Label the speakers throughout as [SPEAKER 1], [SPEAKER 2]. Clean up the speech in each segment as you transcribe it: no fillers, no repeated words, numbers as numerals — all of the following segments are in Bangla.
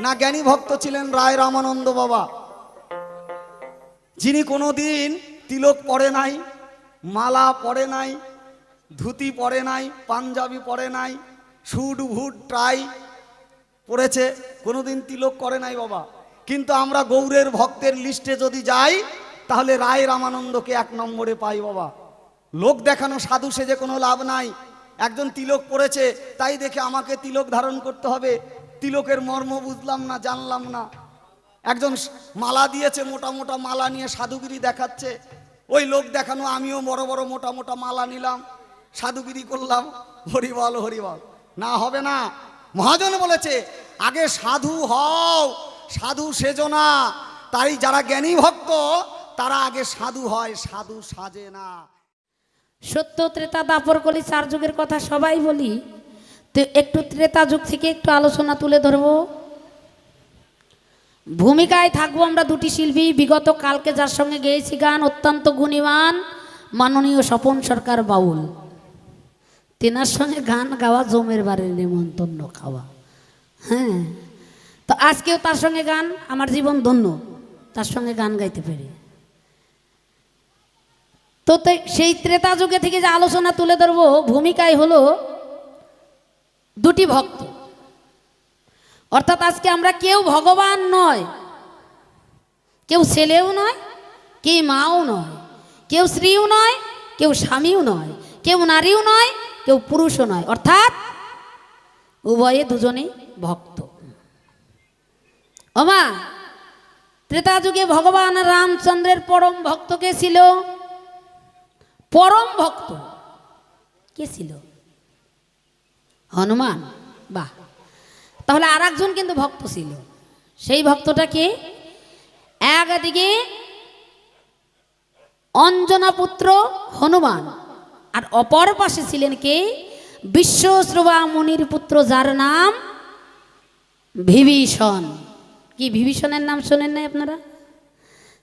[SPEAKER 1] না জ্ঞানী ভক্ত ছিলেন রায় রামানন্দ বাবা, যিনি কোনোদিন তিলক পরে নাই, মালা পরে নাই, ধুতি পরে নাই, পাঞ্জাবি পরে নাই, সুট ভুট টাই পরেছে, কোনোদিন তিলক করে নাই বাবা। কিন্তু আমরা গৌরের ভক্তের লিস্টে যদি যাই তাহলে রায় রামানন্দকে 1 নম্বরে পাই বাবা। লোক দেখানো সাধু সেজে কোনো লাভ নাই। একজন তিলক পরেছে তাই দেখে আমাকে তিলক ধারণ করতে হবে, তিলকের মর্ম বুঝলাম না, জানলাম না। একজন মালা দিয়েছে, মোটা মোটা মালা নিয়ে সাধুগিরি দেখাচ্ছে, ওই লোক দেখানো আমিও বড় বড় মোটা মোটা মালা নিলাম, সাধুগিরি করলাম, হরিবল হরিবল। না, হবে না। মহাজন বলেছে আগে সাধু হও, সাধু সেজো না। তাই যারা জ্ঞানী ভক্ত তারা আগে সাধু হয়, সাধু সাজে না।
[SPEAKER 2] সত্য ত্রেতা দাপর কলি 4 যুগের কথা সবাই বলি, তো একটু ত্রেতা যুগ থেকে একটু আলোচনা তুলে ধরবো। ভূমিকায় থাকবো আমরা 2টি শিল্পী। বিগত কালকে যার সঙ্গে গেয়েছি গান, অত্যন্ত গুণীমান মাননীয় স্বপন সরকার বাউল, তেনার সঙ্গে গান গাওয়া জমের বাড়ির নিমন্ত্রণ খাওয়া। হ্যাঁ, তো আজকেও তার সঙ্গে গান, আমার জীবন ধন্য তার সঙ্গে গান গাইতে পেরে। তো সেই ত্রেতা যুগে থেকে যে আলোচনা তুলে ধরবো, ভূমিকায় হলো 2টি ভক্ত। অর্থাৎ আজকে আমরা কেউ ভগবান নয়, কেউ ছেলেও নয়, কেউ মাও নয়, কেউ স্ত্রীও নয়, কেউ স্বামীও নয়, কেউ নারীও নয়, কেউ পুরুষও নয়, অর্থাৎ উভয়ে দুজনেই ভক্ত। ওমা, ত্রেতা যুগে ভগবান রামচন্দ্রের পরম ভক্ত কে ছিল? পরম ভক্ত কে ছিল? হনুমান। বাহ, তাহলে আর একজন কিন্তু ভক্ত ছিল। সেই ভক্তটা কে? একদিকে অঞ্জনা পুত্র হনুমান, আর অপর পাশে ছিলেন কে? বিশ্বশ্রবা মুনির পুত্র, যার নাম বিভীষণ। কি বিভীষণের নাম শোনেন নাই আপনারা?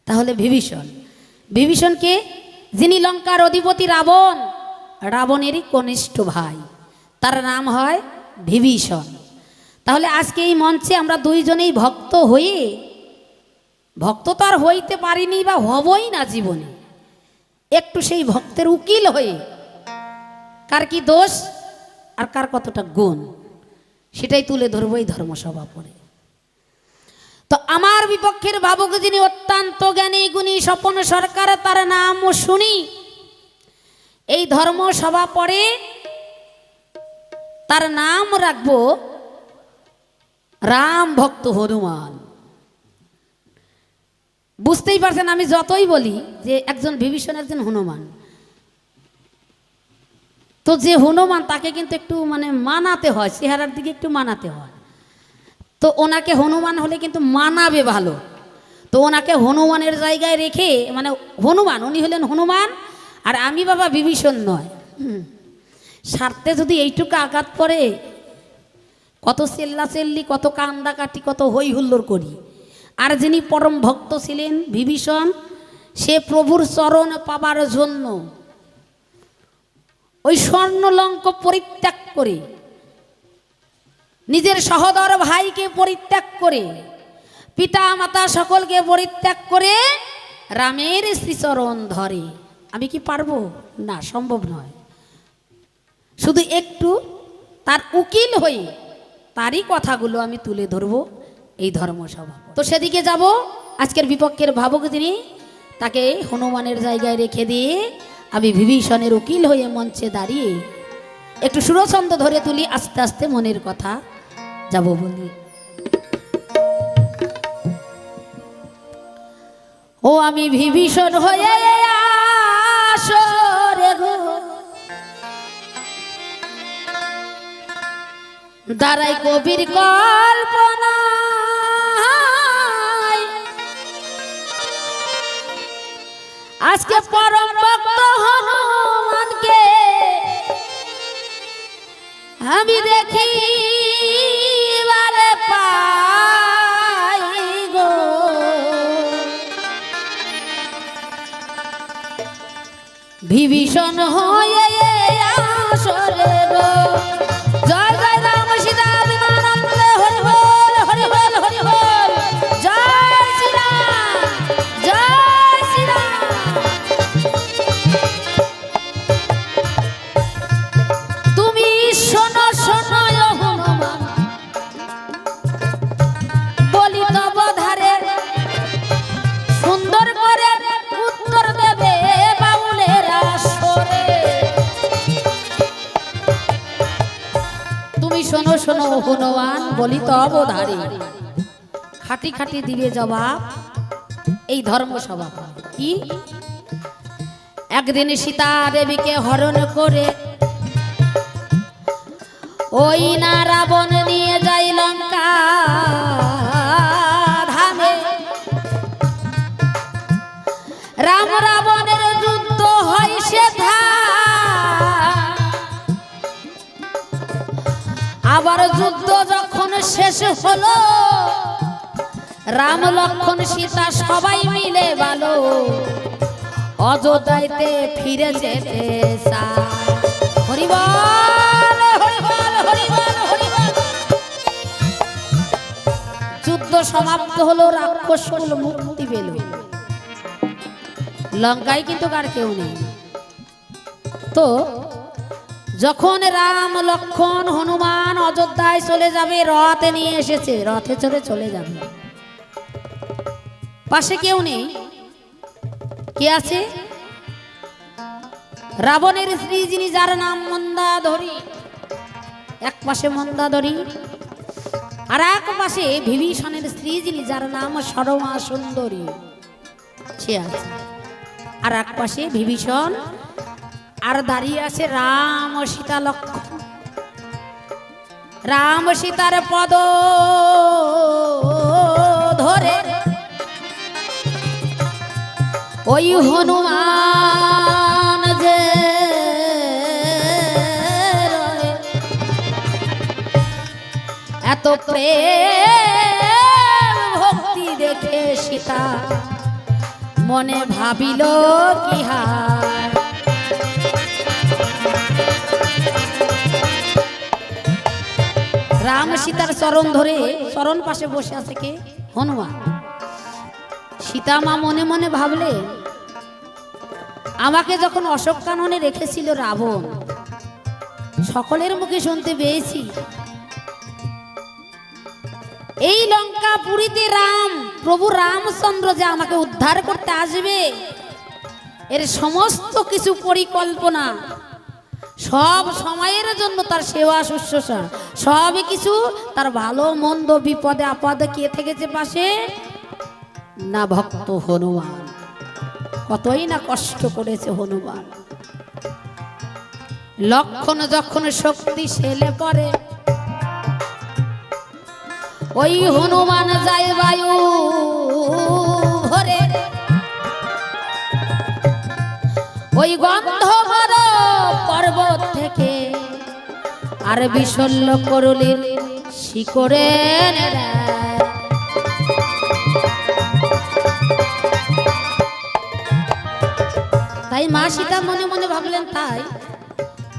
[SPEAKER 2] তাহলে বিভীষণ, বিভীষণ কে? যিনি লঙ্কার অধিপতি রাবণ, রাবণেরই কনিষ্ঠ ভাই, তার নাম হয় বিভীষণ। তাহলে আজকে এই মঞ্চে আমরা 2 জনেই ভক্ত হয়ে, ভক্ত তো আর হইতে পারিনি বা হবই না জীবনে, একটু সেই ভক্তের উকিল হয়ে কার কি দোষ আর কার কতটা গুণ সেটাই তুলে ধরবো এই ধর্মসভা পড়ে। তো আমার বিপক্ষের ভাবক যিনি অত্যন্ত জ্ঞানী গুণী স্বপন সরকার, তার নাম শুনি এই ধর্মসভা পড়ে তার নাম রাখবো রাম ভক্ত হনুমান। বুঝতেই পারছেন, আমি যতই বলি যে একজন বিভীষণ একজন হনুমান, তো যে হনুমান তাকে কিন্তু একটু মানাতে হয়, চেহারার দিকে একটু মানাতে হয়। তো ওনাকে হনুমান হলে কিন্তু মানাবে ভালো, তো ওনাকে হনুমানের জায়গায় রেখে, হনুমান, উনি হলেন হনুমান আর আমি বাবা বিভীষণ নয়। স্বার্থে যদি এইটুকু আঘাত পড়ে, কত চেল্লাচেল্লি, কত কান্দাকাটি, কত হই হুল্লোড় করি। আর যিনি পরম ভক্ত ছিলেন বিভীষণ, সে প্রভুর চরণ পাবার জন্য ওই স্বর্ণলঙ্ক পরিত্যাগ করে, নিজের সহোদর ভাইকে পরিত্যাগ করে, পিতা মাতা সকলকে পরিত্যাগ করে রামের শ্রীচরণ ধরে। আমি কি পারবো? না, সম্ভব নয়। শুধু একটু তার উকিল হয়ে তারই কথাগুলো আমি তুলে ধরবো এই ধর্মসভা। তো সেদিকে যাব। আজকের বিপক্ষের ভাবক যিনি, তাকে হনুমানের জায়গায় রেখে দিয়ে আমি বিভীষণের উকিল হয়ে মঞ্চে দাঁড়িয়ে একটু সুরছন্দ ধরে তুলি, আস্তে আস্তে মনের কথা যাব বলি। ও আমি বিভীষণ হয়ে আসরে গো, দাঁড়াই কবির কল্পনা, আজকে পরম ভক্ত হনুমানকে আমি দেখি পাই গো। বিভীষণ হয়ে আসরে গো, জয় জয় রাম সীতা বিমানন্দে, হরি বল হরি বল হরি হনুমান বলিত অবধারী। খাটি খাটি দিবে জবাব এই ধর্মসভা। কি একদিন সীতা দেবীকে হরণ করে ওই না রাবণ নিয়ে যাই লঙ্কা ধামে। রাম রাবণের যুদ্ধ হয় সেথা, আবার যুদ্ধ যখন শেষ হলো রাম লক্ষ্মণ সীতা সবাই মিলে ভালো অযোধ্যাতে ফিরে যেতে চায়। হরিবল হরিবল হরিবল হরিবল। যুদ্ধ সমাপ্ত হলো, রাক্ষসকুল মুক্তি পেল। লঙ্কায় কিন্তু কার কেউ নেই। তো যখন রাম লক্ষ্মণ হনুমান অযোধ্যায় চলে যাবে, রথে নিয়ে এসেছে, রথে চড়ে চলে যাবে, পাশে কেউ নেই। কে আছে? রাবণের স্ত্রী যিনি, যার নাম মন্দাধরী। এক পাশে মন্দাধরী, আর এক পাশে বিভীষণের স্ত্রী যিনি, যার নাম সরমা সুন্দরী, সে আছে। আর এক পাশে বিভীষণ, আর দাঁড়িয়ে আছে রাম ও সীতা লক্ষ্মণ। রাম সীতার পদ ধরে ওই হনুমান যে রয়ে, এত প্রেম ভক্তি দেখে সীতা মনে ভাবিল কি হায়। রাম সীতার চরণ ধরে, চরণ পাশে বসে আছে কে? হনুমান। সীতা মা মনে মনে ভাবলে, আমাকে যখন অশোক কাননে রেখেছিল রাবণ, সকলের মুখে শুনতে পেয়েছি এই লঙ্কা পুরীতে রাম, প্রভু রামচন্দ্র যে আমাকে উদ্ধার করতে আসবে, এর সমস্ত কিছু পরিকল্পনা, সব সময়ের জন্য তার সেবা শুশ্রূষা, সব কিছু তার ভালো মন্দ বিপদে আপদে কে থেকেছে পাশে? না ভক্ত হনুমান। কতই না কষ্ট করেছে হনুমান। লক্ষণ যখন শক্তি শেলে পড়ে, ওই হনুমান যায় বায়ু ভরে, ওই গন্ধবর পর্বত থেকে আর বিশল্য করলির শিকড়ে তাই মা সীতা মনে মনে ভাবলেন, তাই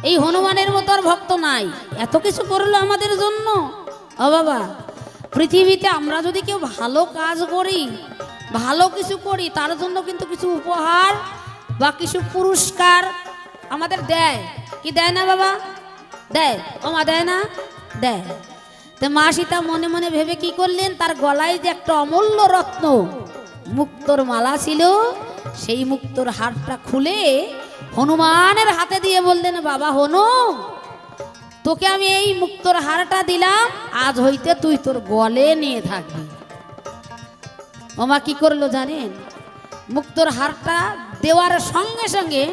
[SPEAKER 2] এই হনুমানের মতো আর ভক্ত নাই, এত কিছু করলো আমাদের জন্য। ও বাবা, পৃথিবীতে আমরা যদি কেউ ভালো কাজ করি, ভালো কিছু করি, তার জন্য কিন্তু কিছু উপহার বা কিছু পুরস্কার আমাদের দেয়। কি দেয় না বাবা? দেয়। ও মা, দেয় না? দেয়। তো মা সীতা মনে মনে ভেবে কি করলেন, তার গলায় যে একটা অমূল্য রত্ন মুক্তোর মালা ছিল, সেই মুক্তোর হারটা খুলে হনুমানের হাতে দিয়ে বললেন, বাবা হনু, তোকে আমি এই মুক্তোর হারটা দিলাম, আজ হইতে তুই তোর গলে নিয়ে থাকবি। ওমা কি করলো জানেন? মুক্তোর হারটা দেওয়ার সঙ্গে সঙ্গে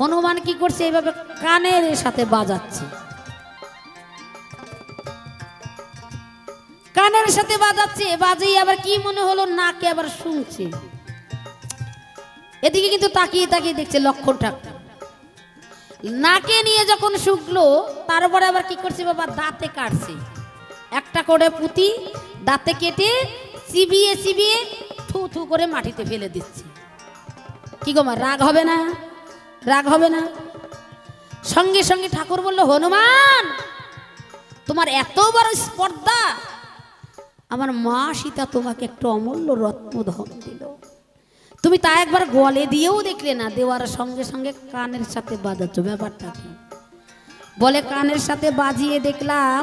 [SPEAKER 2] হনুমান কি করছে, এইভাবে কানের সাথে বাজাচ্ছে, কানের সাথে বাজাচ্ছে, বাজেই আবার কি মনে হলো, নাকে আবার শুনছে। এদিকে কিন্তু তাকিয়ে তাকিয়ে দেখছে লক্ষণ ঠাকুর। নাকে নিয়ে যখন শুকলো, তারপরে আবার কি করছে বাবা, দাঁতে কাটছে, একটা করে পুঁতি দাঁতে কেটে চিবিয়ে চিবিয়ে থু থু করে মাটিতে ফেলে দিচ্ছে। কি গো মা, রাগ হবে না? রাগ হবে না? সঙ্গে সঙ্গে ঠাকুর বলল, হনুমান, তোমার এত বড় স্পর্ধা, আমার মা সীতা তোমাকে একটু অমূল্য রত্ন ধন দিল, তুমি তা একবার গলে দিয়েও দেখলে না, দেওয়ার সঙ্গে সঙ্গে কানের সাথে বাজাচ্ছ, ব্যাপারটা কি? বলে, কানের সাথে বাজিয়ে দেখলাম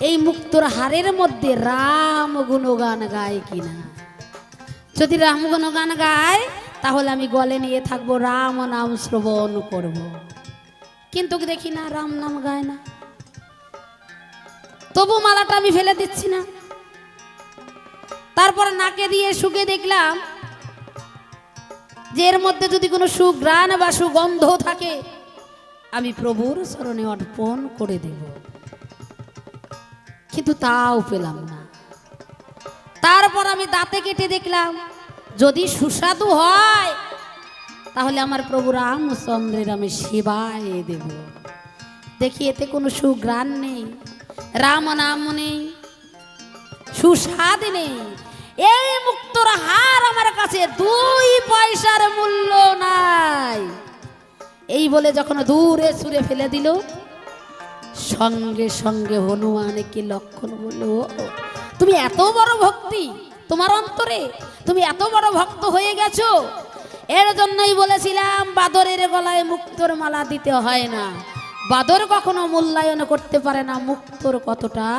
[SPEAKER 2] এই মুক্তোর হারের মধ্যে রাম গুণগান গায় কিনা। যদি রাম গুণগান গায় তাহলে আমি গলে নিয়ে থাকবো, রাম নাম শ্রবণ করব। কিন্তু দেখি না, রাম নাম গায় না। তবু মালাটা আমি ফেলে দিচ্ছি না। তারপর নাকে দিয়ে শুকে দেখলাম যে এর মধ্যে যদি কোনো সুঘ্রাণ বা সুগন্ধ থাকে আমি প্রভুর চরণে অর্পণ করে দেব, কিন্তু তাও পেলাম না। তারপর আমি দাঁতে কেটে দেখলাম যদি সুস্বাদু হয় তাহলে আমার প্রভু রামচন্দ্রের আমি সেবায় দেব। দেখি এতে কোনো সুঘ্রাণ নেই, রাম নাম নেই, সুস্বাদ নেই। এই মুক্তোর হার আমার কাছে 2 পয়সার মূল্য নাই। এই বলে যখন দূরে ছুঁড়ে ফেলে দিল, সঙ্গে সঙ্গে হনুমানকে লক্ষণ বলল, তুমি এত বড় ভক্তি তোমার অন্তরে, তুমি এত বড় ভক্ত হয়ে গেছো। এর জন্যই বলেছিলাম বাদরের গলায় মুক্তোর মালা দিতে হয় না। বাদর কখনো মূল্যায়ন করতে পারে না মুক্তোর কতটা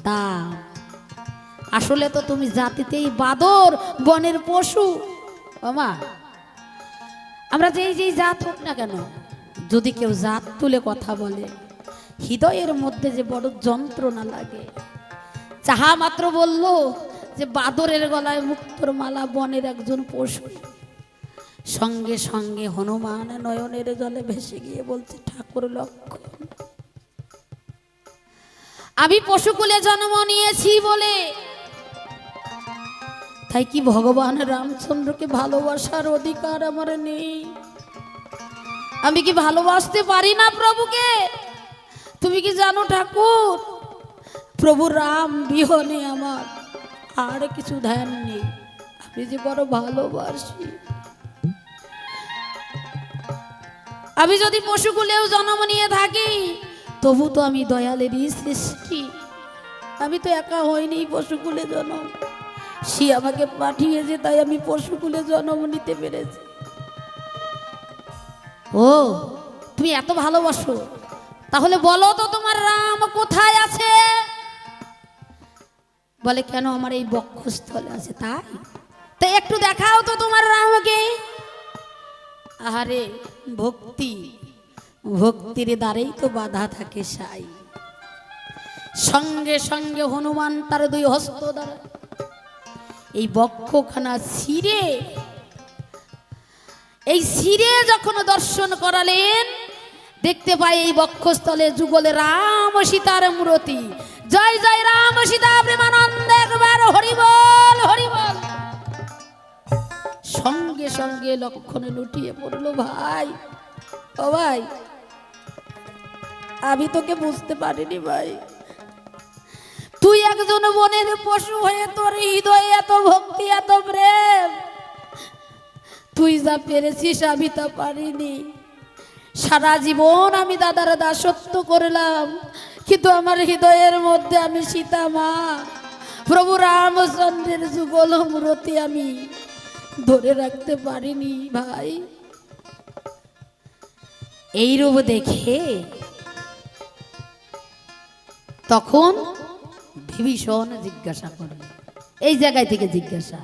[SPEAKER 2] দাম। আসলে তো তুমি জাতিতেই বাদর, বনের পশু। ওমা, আমরা যেই যেই জাত হোক না কেন, যদি কেউ জাত তুলে কথা বলে হৃদয়ের মধ্যে যে বড় যন্ত্রণা লাগে। যাহা মাত্র বলল যে বাদরের গলায় মুক্তোর মালা, বনের একজন পশু, সঙ্গে সঙ্গে হনুমান নয়নের জলে ভেসে গিয়ে বলছে, ঠাকুর লক্ষণ, আমি পশুকুলে জন্ম নিয়েছি বলে তাই কি ভগবান রামচন্দ্রকে ভালোবাসার অধিকার আমার নেই? আমি কি ভালোবাসতে পারি না প্রভুকে? তুমি কি জানো ঠাকুর, প্রভু রাম বিহনে আমার আর কিছু ধ্যান নেই। আমি যে বড় ভালোবাসি। আমি যদি পশুকুলেও জন্ম নিয়ে থাকি তবু তো আমি দয়ালেরই সৃষ্টি। আমি তো একা হইনি পশুকুলে জন্ম, সে আমাকে পাঠিয়েছে, তাই আমি পশুকুলে জন্ম নিতে পেরেছি। ও, তুমি এত ভালোবাসো, তাহলে বলো তো তোমার রাম কোথায় আছে? বলে, কেন, আমার এই বক্ষস্থলে আছে। তাই একটু দেখাও তো তোমার রামকে। আহারে ভক্তি, ভক্তির দ্বারেই তো বাধা থাকে সাই। সঙ্গে সঙ্গে হনুমান তার 2 হস্ত দ্বারা এই বক্ষখানা ছিঁড়ে, এই ছিঁড়ে যখন দর্শন করালেন, দেখতে পাই এই বক্ষস্থলে যুগলে রাম সীতার মূর্তি। জয় জয় রাম সীতা প্রেমানন্দ, একবার হরিবল হরিবল। সঙ্গে সঙ্গে লক্ষণে লুটিয়ে পড়লো, ভাই, ও ভাই, আমি তোকে বুঝতে পারিনি ভাই। তুই একজন বনের পশু হয়ে তোর হৃদয়ে এত ভক্তি, এত প্রেম, তুই যা পেরেছিস আমি তা পারিনি। সারা জীবন আমি দাদার দাসত্ব করলাম, কিন্তু আমার হৃদয়ের মধ্যে আমি সীতা মা, প্রভু রামচন্দ্রের যুগল মূর্তি আমি ধরে রাখতে পারিনি ভাই। এই রূপ দেখে তখন বিভীষণ জিজ্ঞাসা করল, এই জায়গায় থেকে জিজ্ঞাসা,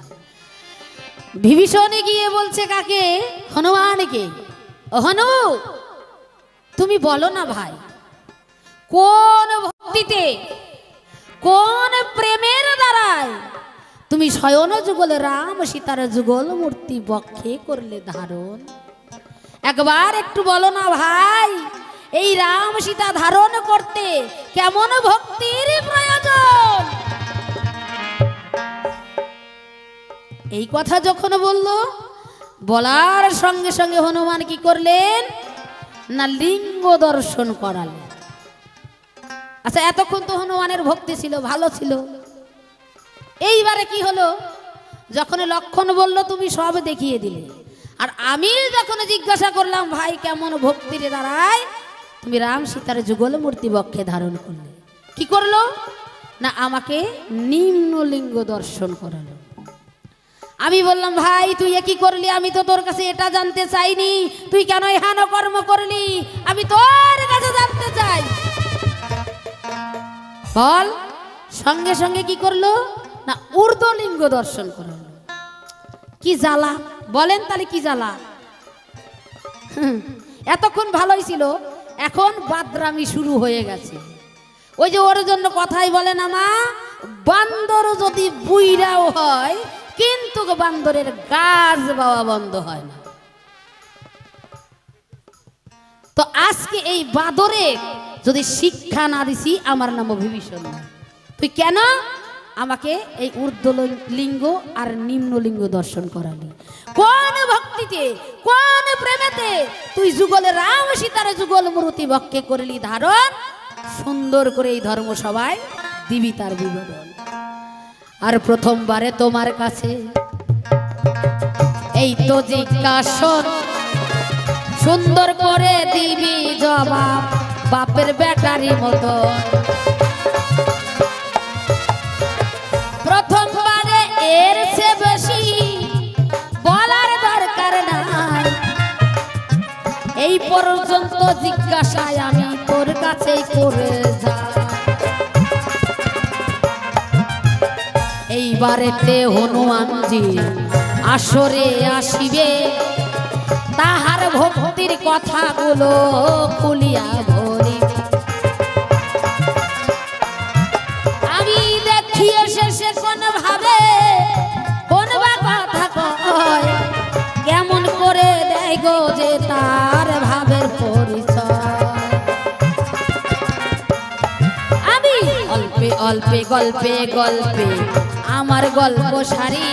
[SPEAKER 2] বিভীষণে গিয়ে বলছে কাকে? হনুমানকে। হনু, তুমি বলো না ভাই, কোন ভক্তিতে, কোন প্রেমের দ্বারায় তুমি শয়ন যুগল রাম সীতার যুগল মূর্তি বক্ষে করলে ধারণ? একবার একটু বলো না ভাই, এই রাম সীতা ধারণ করতে কেমন ভক্তির প্রয়োজন? এই কথা যখন বলল, বলার সঙ্গে সঙ্গে হনুমান কি করলেন না, লিঙ্গ দর্শন করালেন। আচ্ছা, এতক্ষণ তো হনুমানের ভক্তি ছিল, ভালো ছিল। এইবারে কি হলো, যখন লক্ষণ বলল তুমি সব দেখিয়ে দিলে, আর আমি যখন জিজ্ঞাসা করলাম ভাই কেমন ভক্তির দ্বারায় তুমি রাম সীতার যুগল মূর্তি বক্ষে ধারণ করলে, কি করলো না, আমাকে নিম্ন লিঙ্গ দর্শন করালো। আমি বললাম, ভাই তুই কি করলি? আমি তো তোর কাছে এটা জানতে চাইনি, তুই কেন এহেন কর্ম করলি, আমি তোর কাছে জানতে চাই, বল। সঙ্গে সঙ্গে কি করলো না, ঊর্ধ্বলিঙ্গ দর্শন করালো। কি জ্বালা বলেন, তাহলে কি জ্বালা? এতক্ষণ ভালোই ছিল, এখন বাদরামি শুরু হয়ে গেছে। ওই যে ওর জন্য কথাই বলে না মা, বান্দর যদি বুইরাও হয় কিন্তু বান্দরের গাছ বাওয়া বন্ধ হয় না। তো আজকে এই বাদরে যদি শিক্ষা না দিছি, আমার নাম বিভীষণ না। তুই কেন আমাকে এই ঊর্ধ্ব লিঙ্গ আর নিম্ন লিঙ্গ দর্শন করালি? কোন ভক্তিতে, কোন প্রেমেতে তুই যুগলে রাম সীতার যুগল মূর্তি বক্ষে করলি ধারণ? সুন্দর করে এই ধর্ম সবাই দিবি তার বিবরণ। আর প্রথমবারে তোমার কাছে এই তো জিজ্ঞাসন, সুন্দর করে দিবি জবাব বাপের বেটারি মতো। প্রথমবারে এর চেয়ে বেশি বলার দরকার নাই, এই পর্যন্ত জিজ্ঞাসায় আমি তোর কাছেই করে যাই। এইবারেতে হনুমানজি আসরে আসিবে, তাহার ভক্তির কথাগুলো খুলিয়া ধরিবে। আমি দেখিয়ে শেষে কোন ভাবে কোন বা কথা কয়, কেমন করে দেয় গো যে তার ভাবের পরিচয়। আমি অল্পে অল্পে গল্পে গল্পে আমার গল্প সারি,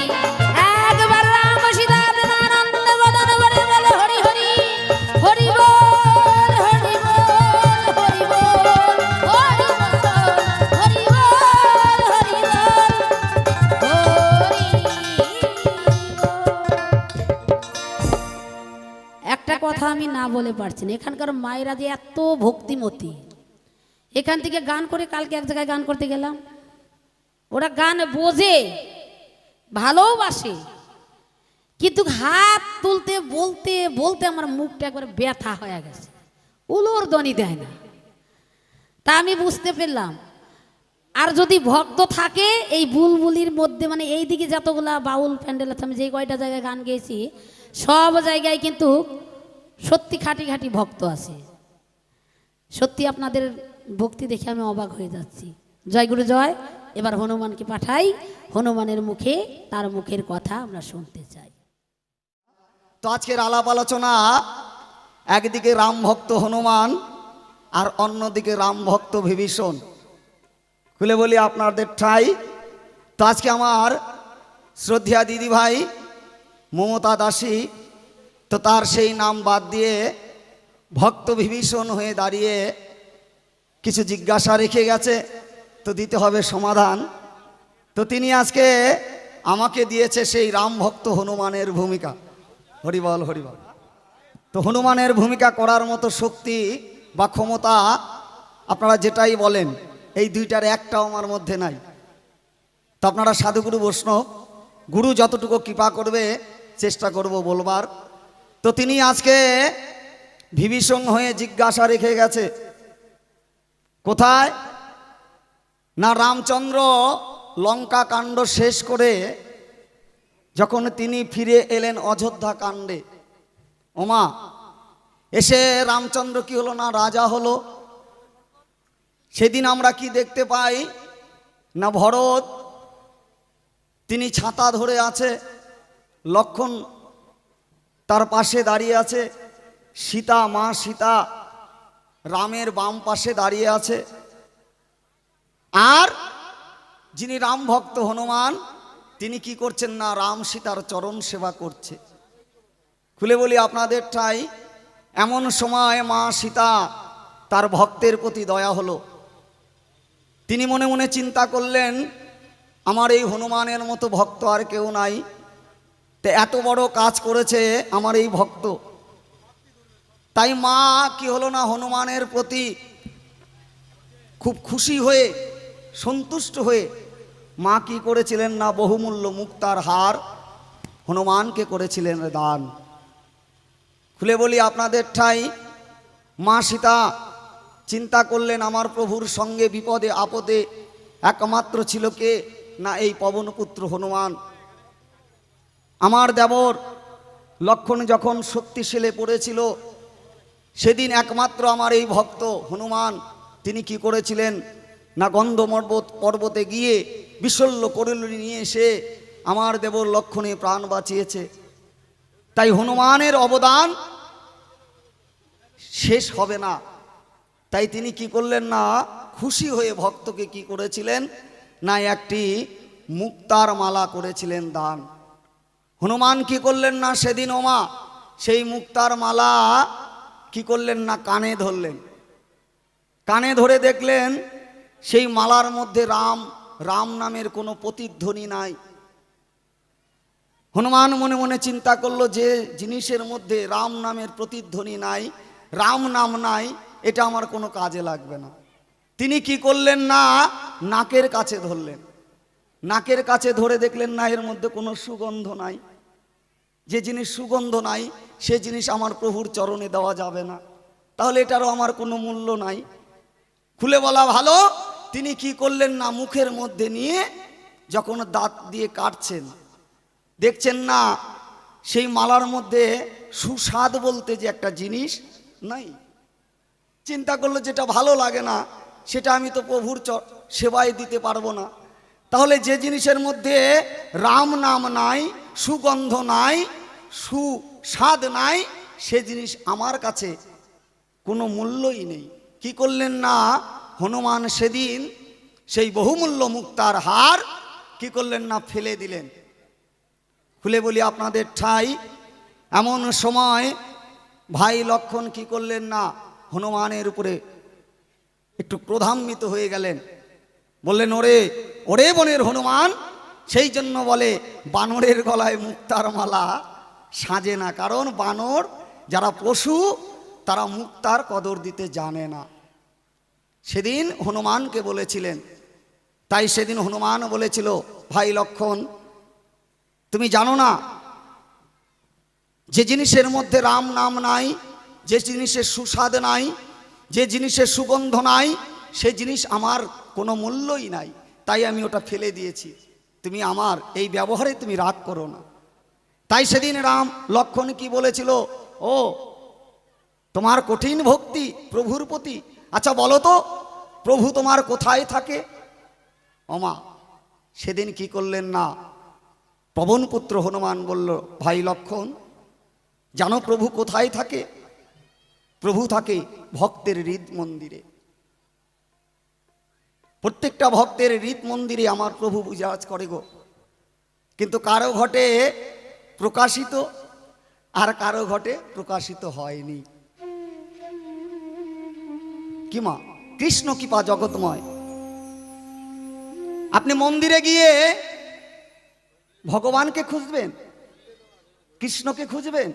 [SPEAKER 2] একবার রাম সীতার আনন্দ বদন বলে বলে হরি হরি হরি বল, হরি বল, হরি বল, হরি বল, হরি বল, হরি বল, হরি বল। একটা কথা আমি না বলে পারছি না, এখানকার মায়েরা যে এত ভক্তিমতী। এখান থেকে গান করে কালকে এক জায়গায় গান করতে গেলাম, ওরা গান বোঝে, ভালোবাসে, কিন্তু হাত তুলতে বলতে বলতে আমার মুখটা একবার ব্যথা হয়ে গেছে, উলোর ধ্বনি দেয় না। তা আমি বুঝতে পারলাম, আর যদি ভক্ত থাকে এই বুলবুলির মধ্যে, মানে এই দিকে যতগুলা বাউল প্যান্ডেল আছে, আমি যে কয়টা জায়গায় গান গেয়েছি সব জায়গায় কিন্তু সত্যি খাঁটি খাঁটি ভক্ত আছে। সত্যি আপনাদের ভক্তি দেখে আমি অবাক হয়ে যাচ্ছি। জয় গুরু জয়। এবার হনুমানকে পাঠাই, হনুমানের মুখে তার মুখের কথা আমরা শুনতে চাই।
[SPEAKER 1] তো আজকের আলাপ আলোচনা, একদিকে রাম ভক্ত হনুমান আর অন্যদিকে রাম ভক্ত বিভীষণ। খুলে বলি আপনাদের ঠাই। তো আজকে আমার শ্রদ্ধেয়া দিদি ভাই মমতা দাসী, তো তার সেই নাম বাদ দিয়ে ভক্ত বিভীষণ হয়ে দাঁড়িয়ে কিছু জিজ্ঞাসা রেখে গেছে, তো দিতে হবে সমাধান। তো তিনি আজকে আমাকে দিয়েছে সেই রাম ভক্ত হনুমানের ভূমিকা। হরিবল হরিবল। তো হনুমানের ভূমিকা করার মতো শক্তি বা ক্ষমতা আপনারা যেটাই বলেন, এই দুইটার একটাও আমার মধ্যে নাই। তো আপনারা সাধুগুরু বৈষ্ণব, গুরু যতটুকু কৃপা করবে চেষ্টা করব বলবার। তো তিনি আজকে বিভীষণ হয়ে জিজ্ঞাসা রেখে গেছে, কোথায় না রামচন্দ্র লঙ্কা কাণ্ড শেষ করে যখন তিনি ফিরে এলেন অযোধ্যা কাণ্ডে, ওমা এসে রামচন্দ্র কি হলো না রাজা হলো। সেদিন আমরা কি দেখতে পাই না ভরত তিনি ছাতা ধরে আছে, লক্ষ্মণ তার পাশে দাঁড়িয়ে আছে, সীতা মা সীতা রামের বাম পাশে দাঁড়িয়ে আছে, আর যিনি রাম ভক্ত হনুমান তিনি কি করছেন না রাম সীতার চরণ সেবা করছে। খুলে বলি আপনাদের ঠাই, এমন সময় মা সীতা তার ভক্তের প্রতি দয়া হলো। তিনি মনে মনে চিন্তা করলেন, আমার এই হনুমানের মতো ভক্ত আর কেউ নাই, তো এত বড় কাজ করেছে আমার এই ভক্ত। তাই মা কি হলো না হনুমানের প্রতি খুব খুশি হয়ে সন্তুষ্ট হয়ে মা কি করেছিলেন না বহুমূল্য মুক্তার হার হনুমানকে করেছিলেন দান। খুলে বলি আপনাদের ঠাই, মা সীতা চিন্তা করলেন আমার প্রভুর সঙ্গে বিপদে আপদে একমাত্র ছিল কে না এই পবনপুত্র হনুমান। আমার দেবর লক্ষ্মণ যখন শক্তিশালী পড়েছিল, সেদিন একমাত্র আমার এই ভক্ত হনুমান তিনি কি করেছিলেন না পর্বতে গিয়ে বিশল্য করুলি নিয়ে এসে আমার দেবর লক্ষণে প্রাণ বাঁচিয়েছে। তাই হনুমানের অবদান শেষ হবে না। তাই তিনি কি করলেন না, খুশি হয়ে ভক্তকে কি করেছিলেন না, একটি মুক্তার মালা করেছিলেন দান। হনুমান কি করলেন না সেদিন ওমা সেই মুক্তার মালা কি করলেন না, কানে ধরলেন। কানে ধরে দেখলেন সেই মালার মধ্যে রাম রাম নামের কোনো প্রতিধ্বনি নাই। হনুমান মনে মনে চিন্তা করলো, যে জিনিসের মধ্যে রাম নামের প্রতিধ্বনি নাই, রাম নাম নাই, এটা আমার কোনো কাজে লাগবে না। তিনি কি করলেন না, নাকের কাছে ধরলেন। নাকের কাছে ধরে দেখলেন না, এর মধ্যে কোনো সুগন্ধ নাই। যে জিনিস সুগন্ধ নাই সে জিনিস আমার প্রভুর চরণে দেওয়া যাবে না, তাহলে এটারও আমার কোনো মূল্য নাই। খুলে বলা ভালো, তিনি কি করলেন না, মুখের মধ্যে নিয়ে যখন দাঁত দিয়ে কাটছেন, দেখছেন না সেই মালার মধ্যে সুস্বাদ বলতে যে একটা জিনিস নাই। চিন্তা করলো, যেটা ভালো লাগে না সেটা আমি তো প্রভুর সেবায় দিতে পারবো না, তাহলে যে জিনিসের মধ্যে রাম নাম নাই, সুগন্ধ নাই, সুস্বাদ নাই, সে জিনিস আমার কাছে কোনো মূল্যই নেই। কি করলেন না, হনুমান সেদিন সেই বহুমূল্য মুক্তার হার কি করলেন না, ফেলে দিলেন। খুলে বলি আপনাদের ঠাই, এমন সময় ভাই লক্ষণ কি করলেন না, হনুমানের উপরে একটু ক্রোধান্বিত হয়ে গেলেন। বললেন, ওরে ওরে বনের হনুমান, সেই জন্য বলে বানরের গলায় মুক্তার মালা সাজে না, কারণ বানর যারা পশু তারা মুক্তার কদর দিতে জানে না। সেদিন হনুমানকে বলেছিলেন। তাই সেদিন হনুমান বলেছিল, ভাই লক্ষণ তুমি জানো না, যে জিনিসের মধ্যে রাম নাম নাই, যে জিনিসের সুস্বাদ নাই, যে জিনিসের সুগন্ধ নাই, সে জিনিস আমার কোনো মূল্যই নাই, তাই আমি ওটা ফেলে দিয়েছি। তুমি আমার এই ব্যবহারে তুমি রাগ করো না। তাই সেদিন রাম লক্ষণ কি বলেছিল, ও তোমার কঠিন ভক্তি প্রভুর প্রতি, আচ্ছা বলো তো প্রভু তোমার কোথায় থাকে? ওমা সেদিন কি করলেন না, পবনপুত্র হনুমান বলল, ভাই লক্ষণ জানো প্রভু কোথায় থাকে? প্রভু থাকে ভক্তের হৃদ মন্দিরে। প্রত্যেকটা ভক্তের হৃদ মন্দিরে আমার প্রভু বিরাজ করে গো। কিন্তু কারো ঘটে প্রকাশিত আর কারো ঘটে প্রকাশিত হয়নি। কি মা, কৃষ্ণ কৃপা জগৎময়। আপনি মন্দিরে গিয়ে ভগবানকে খুঁজবেন, কৃষ্ণকে খুঁজবেন,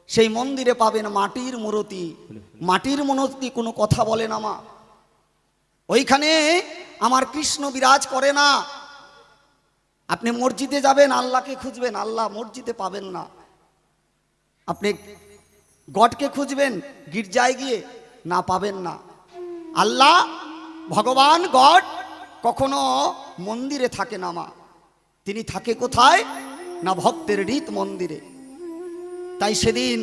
[SPEAKER 1] সেই মন্দিরে পাবেন মাটির মূর্তি। মাটির মূর্তি কোনো কথা বলে না মা, ওইখানে আমার কৃষ্ণ বিরাজ করে না। আপনি মসজিদে যাবেন, আল্লাহকে খুঁজবেন, আল্লাহ মসজিদে পাবেন না। আপনি গডকে খুঁজবেন গির্জায় গিয়ে, না পাবেন না। আল্লাহ ভগবান গড কখনো মন্দিরে থাকে না মা, তিনি থাকে কোথায় না ভক্তের হৃদ মন্দিরে। তাই সেদিন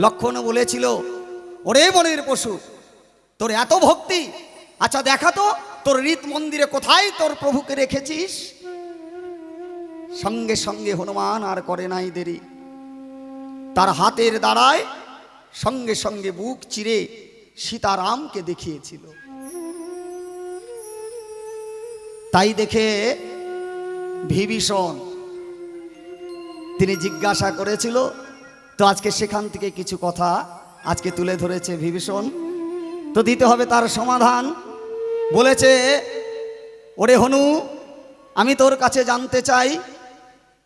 [SPEAKER 1] লক্ষণ বলেছিল, ওরে বনের পশু তোর এত ভক্তি, আচ্ছা দেখা তো তোর হৃদ মন্দিরে কোথায় তোর প্রভুকে রেখেছিস। সঙ্গে সঙ্গে হনুমান আর করে নাই দেরি, তার হাতের দ্বারায় সঙ্গে সঙ্গে বুক চিরে সীতারামকে দেখিয়েছিল। তাই দেখে বিভীষণ তিনি জিজ্ঞাসা করেছিল, তো আজকে সেখান থেকে কিছু কথা আজকে তুলে ধরেছে বিভীষণ, তো দিতে হবে তার সমাধান। বলেছে, ওরে হনু আমি তোর কাছে জানতে চাই,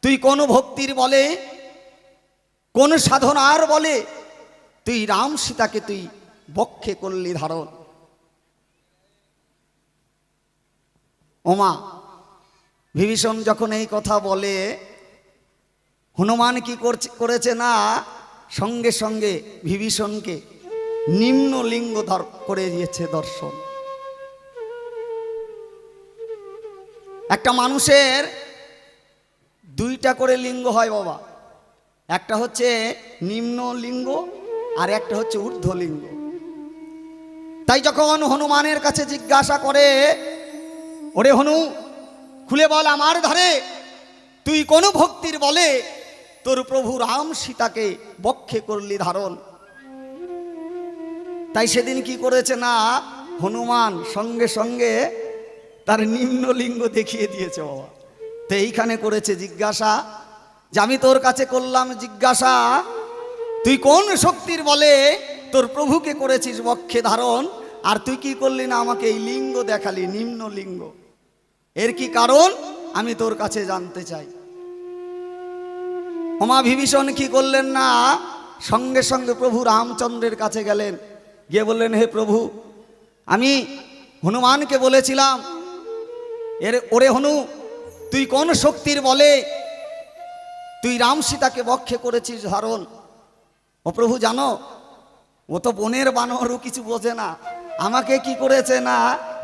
[SPEAKER 1] তুই কোন ভক্তির বলে, কোন সাধনার বলে তুই রাম সীতাকে তুই বক্ষে করলি ধারণ। ওমা বিভীষণ যখন এই কথা বলে, হনুমান কি করেছে না, সঙ্গে সঙ্গে বিভীষণকে নিম্ন লিঙ্গ করে দিয়েছে দর্শন। একটা মানুষের দুইটা করে লিঙ্গ হয় বাবা, একটা হচ্ছে নিম্ন লিঙ্গ আর একটা হচ্ছে ঊর্ধ্ব লিঙ্গ। তাই যখন হনুমানের কাছে জিজ্ঞাসা করে, ওরে হনু, খুলে বল আমার ধারে, তুই কোন ভক্তির বলে তোর প্রভু রাম সীতাকে বক্ষে করলি ধারণ। তাই সেদিন কি করেছে না, হনুমান সঙ্গে সঙ্গে তার নিম্নলিঙ্গ দেখিয়ে দিয়েছে বাবা। তো এইখানে করেছে জিজ্ঞাসা যে আমি তোর কাছে করলাম জিজ্ঞাসা, তুই কোন শক্তির বলে তোর প্রভুকে করেছিস বক্ষে ধারণ, আর তুই কি করলি না, আমাকে এই লিঙ্গ দেখালি, নিম্ন লিঙ্গ। এর কি কারণ আমি তোর কাছে জানতে চাই। ওমা বিভীষণ কি করলেন না, সঙ্গে সঙ্গে প্রভু রামচন্দ্রের কাছে গেলেন, গিয়ে বললেন, হে প্রভু, আমি হনুমানকে বলেছিলাম, ওরে হনু, তুই কোন শক্তির বলে তুই রাম সীতাকে বক্ষে করেছিস ধারণ। ও প্রভু জানো, ও তো বনের বানরও কিছু বোঝে না, আমাকে কি করেছে না,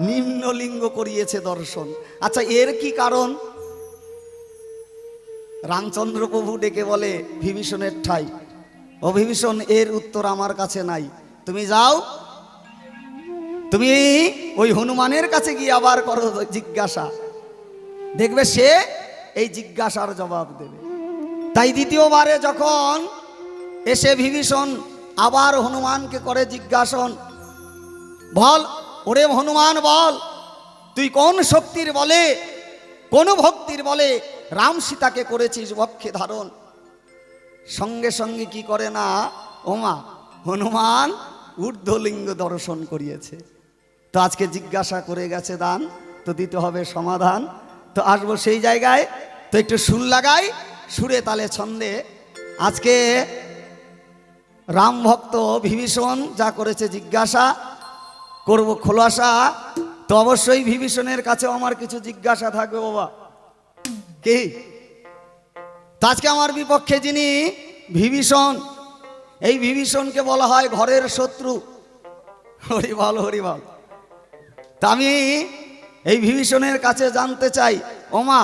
[SPEAKER 1] নিম্নলিঙ্গ করিয়েছে দর্শন। আচ্ছা এর কি কারণ? রামচন্দ্র প্রভু ডেকে বলে বিভীষণের ঠাই, ও বিভীষণ, এর উত্তর আমার কাছে নাই, তুমি যাও, তুমি ওই হনুমানের কাছে গিয়ে আবার করো জিজ্ঞাসা, দেখবে সে এই জিজ্ঞাসার জবাব দেবে। তাই দ্বিতীয়বারে যখন এসে বিভীষণ আবার হনুমানকে করে জিজ্ঞাসন, বল ওরে হনুমান, বল তুই কোন শক্তির বলে, কোন ভক্তির বলে রাম সীতাকে করেছিস বক্ষে ধারণ। সঙ্গে সঙ্গে কি করে না, ওমা হনুমান ঊর্ধ্বলিঙ্গ দর্শন করিয়েছে। তো আজকে জিজ্ঞাসা করে গেছে দান, তো দিতে হবে সমাধান। তো আসবো সেই জায়গায়, তো একটু সুর লাগাই, সুরে তালে ছন্দে। আজকে রাম ভক্ত বিভীষণ যা করেছে জিজ্ঞাসা করব খোলাসা, তো অবশ্যই বিভীষণের কাছে আমার কিছু জিজ্ঞাসা থাকবে বাবা। কি তো আজকে আমার বিপক্ষে যিনি বিভীষণ, এই বিভীষণকে বলা হয় ঘরের শত্রু। হরিবল হরিবল। তা আমি এই বিভীষণের কাছে জানতে চাই, ওমা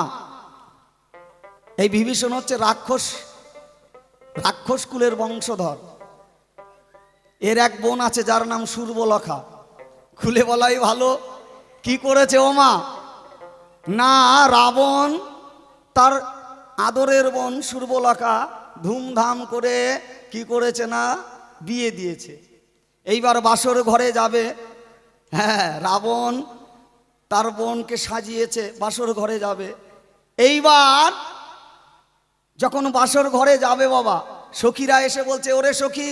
[SPEAKER 1] এই বিভীষণ হচ্ছে রাক্ষস কুলের বংশধর। এর এক বোন আছে যার নাম সুর্বলখা। খুলে বলাই ভালো, কি করেছে ওমা না, রাবণ তার আদরের বোন সুর্বলখা ধুমধাম করে কি করেছে না, বিয়ে দিয়েছে। এইবার বাসর ঘরে যাবে, হ্যাঁ রাবণ তার বোনকে সাজিয়েছে, বাসর ঘরে যাবে। এইবার যখন বাসর ঘরে যাবে বাবা, সখীরা এসে বলছে, ওরে সখী,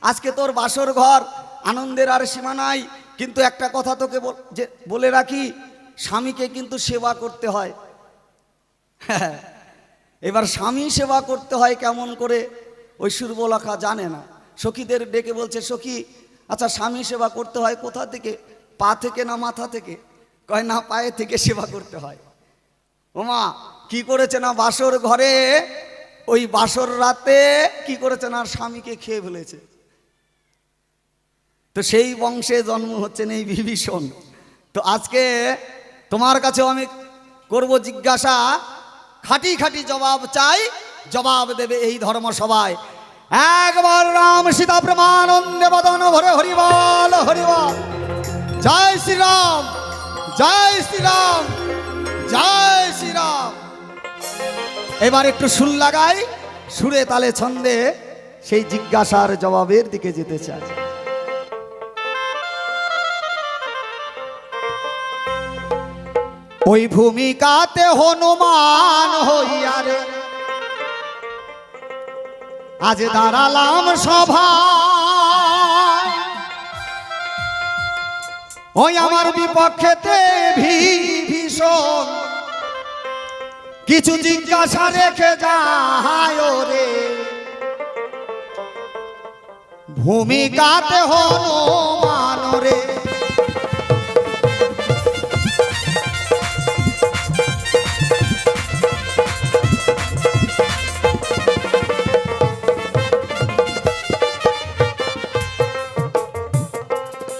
[SPEAKER 1] আজকে তোর বাসর ঘর, আনন্দের আর সীমা নাই, কিন্তু একটা কথা তোকে বলে রাখি, স্বামীকে কিন্তু সেবা করতে হয়। হ্যাঁ, এবার স্বামী সেবা করতে হয় কেমন করে, ওই সুর্বলখা জানে না। সখীদের ডেকে বলছে, সখী আচ্ছা স্বামী সেবা করতে হয় কোথা থেকে, পা থেকে না মাথা থেকে? কয় না, পায়ে থেকে সেবা করতে হয়। ওমা কি করেছে না, বাসর ঘরে ওই বাসর রাতে কি করেছে না, স্বামীকে খেয়ে ফেলেছে। তো সেই বংশে জন্ম হচ্ছেন এই বিভীষণ। তো আজকে তোমার কাছেও আমি করব জিজ্ঞাসা, খাঁটি খাঁটি জবাব চাই, জবাব দেবে এই ধর্মসভায়। একবার রাম সীতা প্রেমানন্দে বদন ভরে হরিবল হরিবল। জয় শ্রীরাম, জয় শ্রীরাম, জয় শ্রীরাম। এবার একটু সুর লাগাই, সুরে তালে ছন্দে সেই জিজ্ঞাসার জবাবের দিকে যেতে চাই। ওই ভূমিকাতে হনুমান হইয়া রে আজ দাঁড়ালাম সভায়, ওই আমার বিপক্ষেতে বিভীষণ কিছু জিজ্ঞাসা রেখে যায় রে। ভূমিকাতে হনুমান রে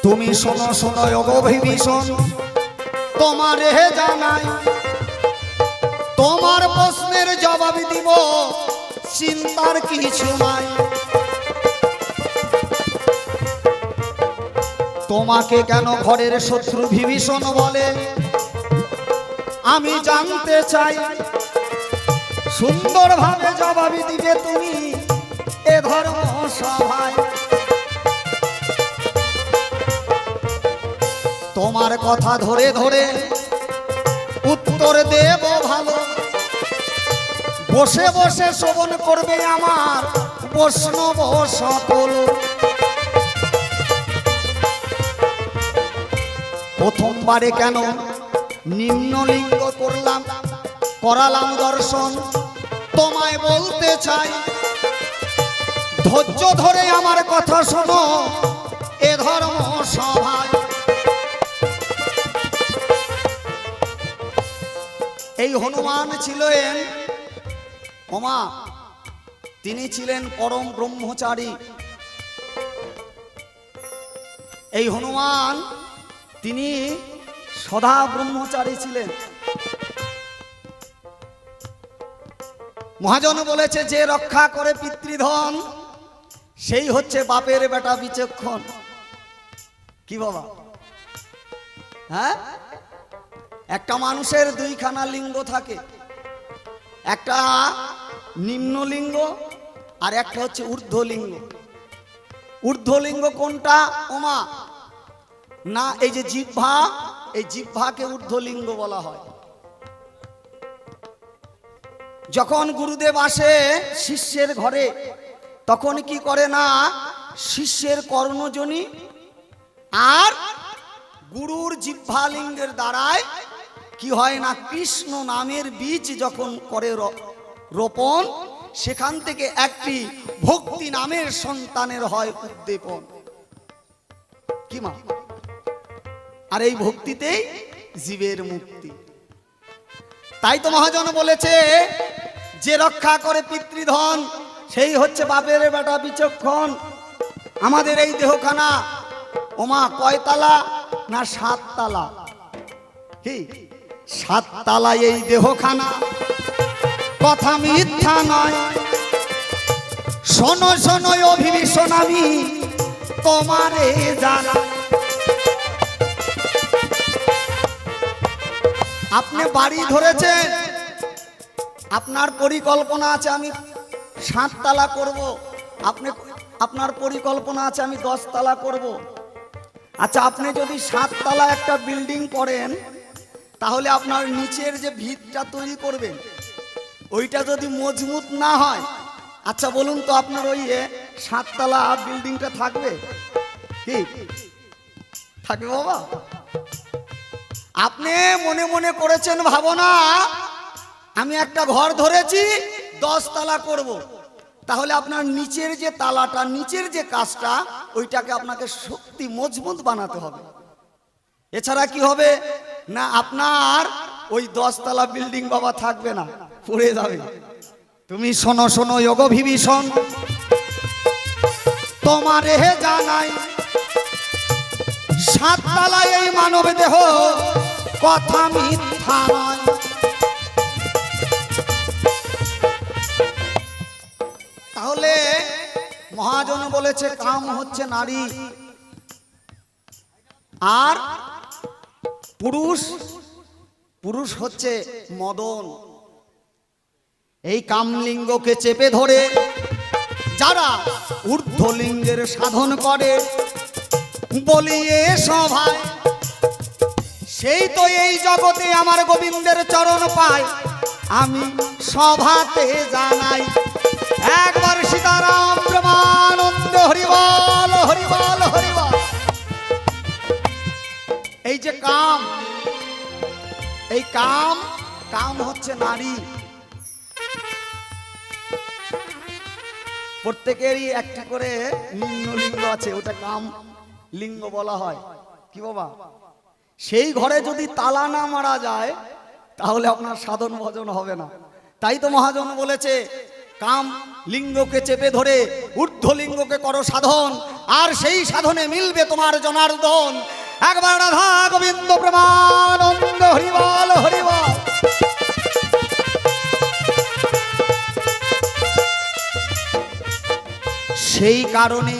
[SPEAKER 1] তুমি শোনো শোনো ওগো বিভীষণ, তোমারে জানাই, তোমার প্রশ্নের জবাব দিব, চিন্তার কিছু নাই। তোমাকে কেন ঘরের শত্রু বিভীষণ বলে আমি জানতে চাই, সুন্দরভাবে জবাবি দিবে তুমি এ ধর্ম সভায়। তোমার কথা ধরে ধরে উত্তর দেব ভালো, বসে বসে শ্রবণ করবে আমার বৈষ্ণব সকল। প্রথমবারে কেন নিম্নলিঙ্গ করালাম দর্শন, তোমায় বলতে চাই, ধৈর্য ধরে আমার কথা শোনো এ ধর্ম সভায়। এই হনুমান ছিলেন ওমা, তিনি ছিলেন পরম ব্রহ্মচারী। এই হনুমান তিনি সদা ব্রহ্মচারী ছিলেন। মহাজন বলেছে যে রক্ষা করে পিতৃধন সেই হচ্ছে বাপের বেটা বিচক্ষণ। কি বাবা? হ্যাঁ, একটা মানুষের দুইখানা লিঙ্গ থাকে, একটা নিম্নলিঙ্গ আর একটা হচ্ছে ঊর্ধ্বলিঙ্গ। ঊর্ধ্বলিঙ্গ কোনটা ওমা? না, এই যে জিহ্বা, এই জিহ্বাকে ঊর্ধ্বলিঙ্গ বলা হয়। যখন গুরুদেব আসে শিষ্যের ঘরে তখন কি করে না, শিষ্যের কর্ণজনী আর গুরুর জিহ্বালিঙ্গের দ্বারায় কি হয় না, কৃষ্ণ নামের বীজ যখন করে রোপণ, সেখান থেকে একটি ভক্তি নামের সন্তানের হয় উদ্দীপন। কি মা? আর এই ভক্তিতেই জীবের মুক্তি। তাই তো মহাজন বলেছে যে রক্ষা করে পিতৃধন সেই হচ্ছে বাপের বেটা বিচক্ষণ। আমাদের এই দেহখানা ওমা কয়তালা না? 7 তালা। কি 7 তালা এই দেহখানা, কথা মিথ্যা নয়। শোনো শোনো অভিভীষণ আমি তোমারে জানা। আপনি বাড়ি ধরেছেন, আপনার পরিকল্পনা আছে আমি 7 তালা করব, আপনার পরিকল্পনা আছে আমি 10 তালা করব। আচ্ছা, আপনি যদি 7 তালা একটা বিল্ডিং করেন তাহলে আপনার নিচের যে ভিতটা তৈরি করবেন ওইটা যদি মজবুত না হয়, আচ্ছা বলুন তো আপনার ওই 7 তালা বিল্ডিংটা থাকবে? কি থাকবে বাবা? আপনি মনে মনে করেছেন ভাবনা আমি একটা ঘর ধরেছি 10 তালা করব, তাহলে আপনার নিচের যে তালাটা, নিচের যে কাজটা, ওইটাকে আপনাকে শক্তি মজবুত বানাতে হবে। এছাড়া কি হবে না, আপনার ওই 10 তালা বিল্ডিং বাবা থাকবে না, পড়ে যাবে। তুমি শোনো শোনো যোগ বিভীষণ তোমারে জানাই, 7 তালায় এই মানব দেহ কথা মিথ্যা নয়। তাহলে মহাজন বলেছে কাম হচ্ছে নারী আর পুরুষ হচ্ছে মদন। এই কামলিঙ্গকে চেপে ধরে যারা ঊর্ধ্বলিঙ্গের সাধন করে বলিয়ে সভায়, সেই তো এই জগতে আমার গোবিন্দের চরণ পায় আমি সভাতে জানাই। একবার সীতারাম প্রেমানন্দ হরিবল হরিবল হরিবল। এই যে কাম, এই কাম হচ্ছে নারী। প্রত্যেকেরই একটা করে নিম্নলিঙ্গ আছে, ওটা কাম লিঙ্গ বলা হয়। কি বাবা? সেই ঘরে যদি তালা না মারা যায় তাহলে আপনার সাধন ভজন হবে না। তাই তো মহাজন বলেছে কাম লিঙ্গকে চেপে ধরে ঊর্ধ্বলিঙ্গকে করো সাধন, আর সেই সাধনে মিলবে তোমার জনার্দন। একবার রাধা গোবিন্দ প্রেমানন্দ হরিবল হরিবল। সেই কারণে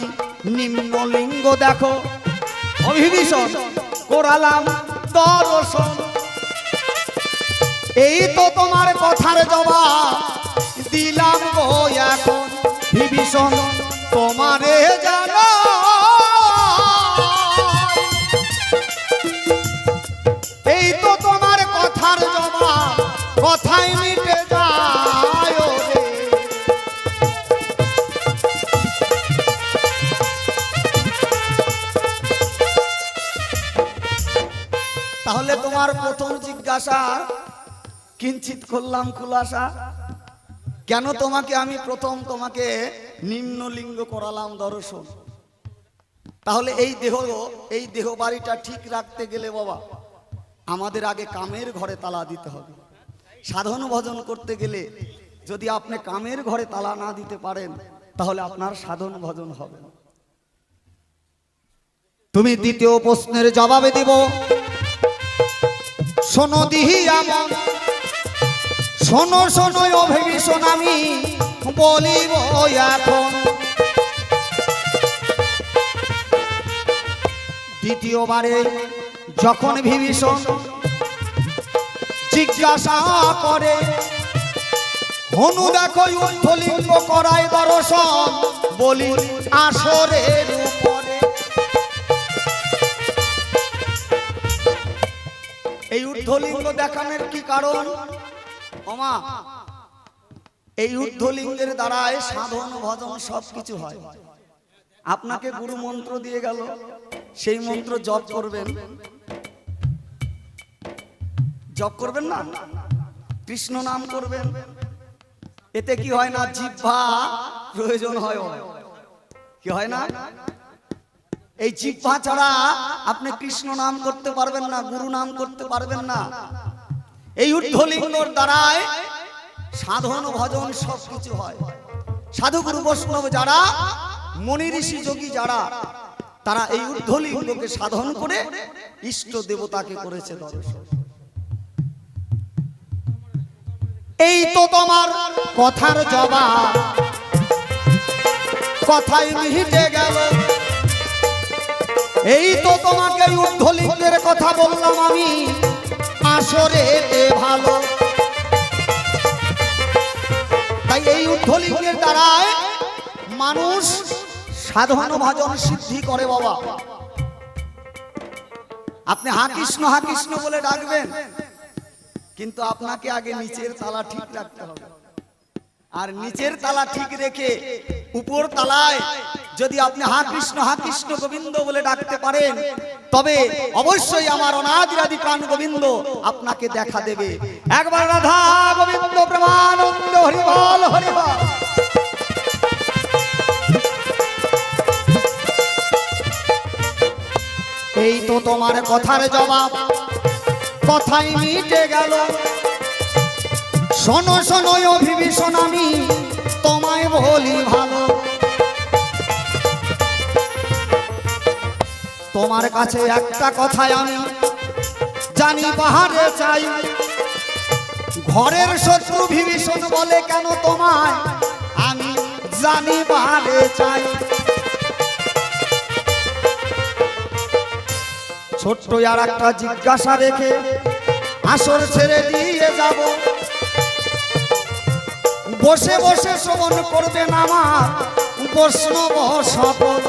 [SPEAKER 1] নিম্নলিঙ্গ দেখো বিভীষণ করালাম দর্শন। এই তো তোমার কথার জবাব দিলাম গো এখন বিভীষণ তোমারে জানা। এই তো তোমার কথার জবাব কথাই মিটে যায় রে। তাহলে তোমার প্রথম জিজ্ঞাসা কিঞ্চিত করলাম খুলাসা, কেন তোমাকে আমি প্রথম তোমাকে নিম্নলিঙ্গ করালাম দর্শন। তাহলে এই দেহ বাড়িটা ঠিক রাখতে গেলে বাবা আমাদের আগে কামের ঘরে তালা দিতে হবে। সাধন ভজন করতে গেলে যদি আপনি কামের ঘরে তালা না দিতে পারেন তাহলে আপনার সাধন ভজন হবে না। তুমি দ্বিতীয় প্রশ্নের জবাবে দিব শোনো দিহি আমন, শোনো শোনো ও বিভীষণ আমি বলিব এখন। দ্বিতীয়বারে যখন বিভীষণ জিজ্ঞাসা করে হনু দেখো উদ্ধলিঙ্গ করায় দর্শন বলি আসরের উপরে। এই ঊর্ধ্বলিঙ্গ দেখানোর কি কারণ ওমা? এই ঊর্ধ্বলিঙ্গের দ্বারায় সাধন ভজন সবকিছু হয়। আপনাকে গুরু মন্ত্র দিয়ে গেল, সেই মন্ত্র জপ করবেন। জপ করবেন না, কৃষ্ণ নাম করবেন। এতে কি হয় না, জিহ্বা প্রয়োজন হয়। কি হয় না? এই জিহ্বা ছাড়া আপনি কৃষ্ণ নাম করতে পারবেন না, গুরু নাম করতে পারবেন না। এই ঊর্ধ্বলিঙ্গর দ্বারায় সাধন ভজন সবকিছু হয়। সাধু গুরু বৈষ্ণব যারা, মনি ঋষি যোগী যারা, তারা এই ঊর্ধ্বলিঙ্গকে সাধন করে ইষ্ট দেবতাকে করেছে দর্শন। এই তো তোমার কথার জবাব কথাই মিটে গেল। এই তো তোমাকে ঊর্ধ্বলিঙ্গের কথা বললাম আমি আসরে ভালো। তাই এই ঊর্ধ্বলিঙ্গের দ্বারায় মানুষ সাধন ভজন সিদ্ধি করে বাবা। আপনি হা কৃষ্ণ বলে ডাকবেন, কিন্তু আপনাকে আগে নিচের তালা ঠিক রাখতে হবে। আর নিচের তালা ঠিক রেখে উপর তালায় যদি আপনি হা কৃষ্ণ গোবিন্দ বলে ডাকতে পারেন, তবে অবশ্যই আমার অনাদিরাদি প্রাণ গোবিন্দ আপনাকে দেখা দেবে। একবার রাধা গোবিন্দ প্রেমানন্দ হরি বল হরি বল। এই তো তোমার কথার জবাব কথাই মিটে গেল। শোনো শোনো ও বিভীষণ আমি তোমায় বলি ভালো। তোমার কাছে একটা কথাই আমি জানি বাহারে চাই। ঘরের শত্রু বিভীষণ বলে কেন তোমায় আমি জানি বাহারে চাই। ছোট্ট আর একটা জিজ্ঞাসা রেখে আসর ছেড়ে দিয়ে যাব। বসে বসে শ্রবণ করবেন আমার বৈষ্ণব শপথ।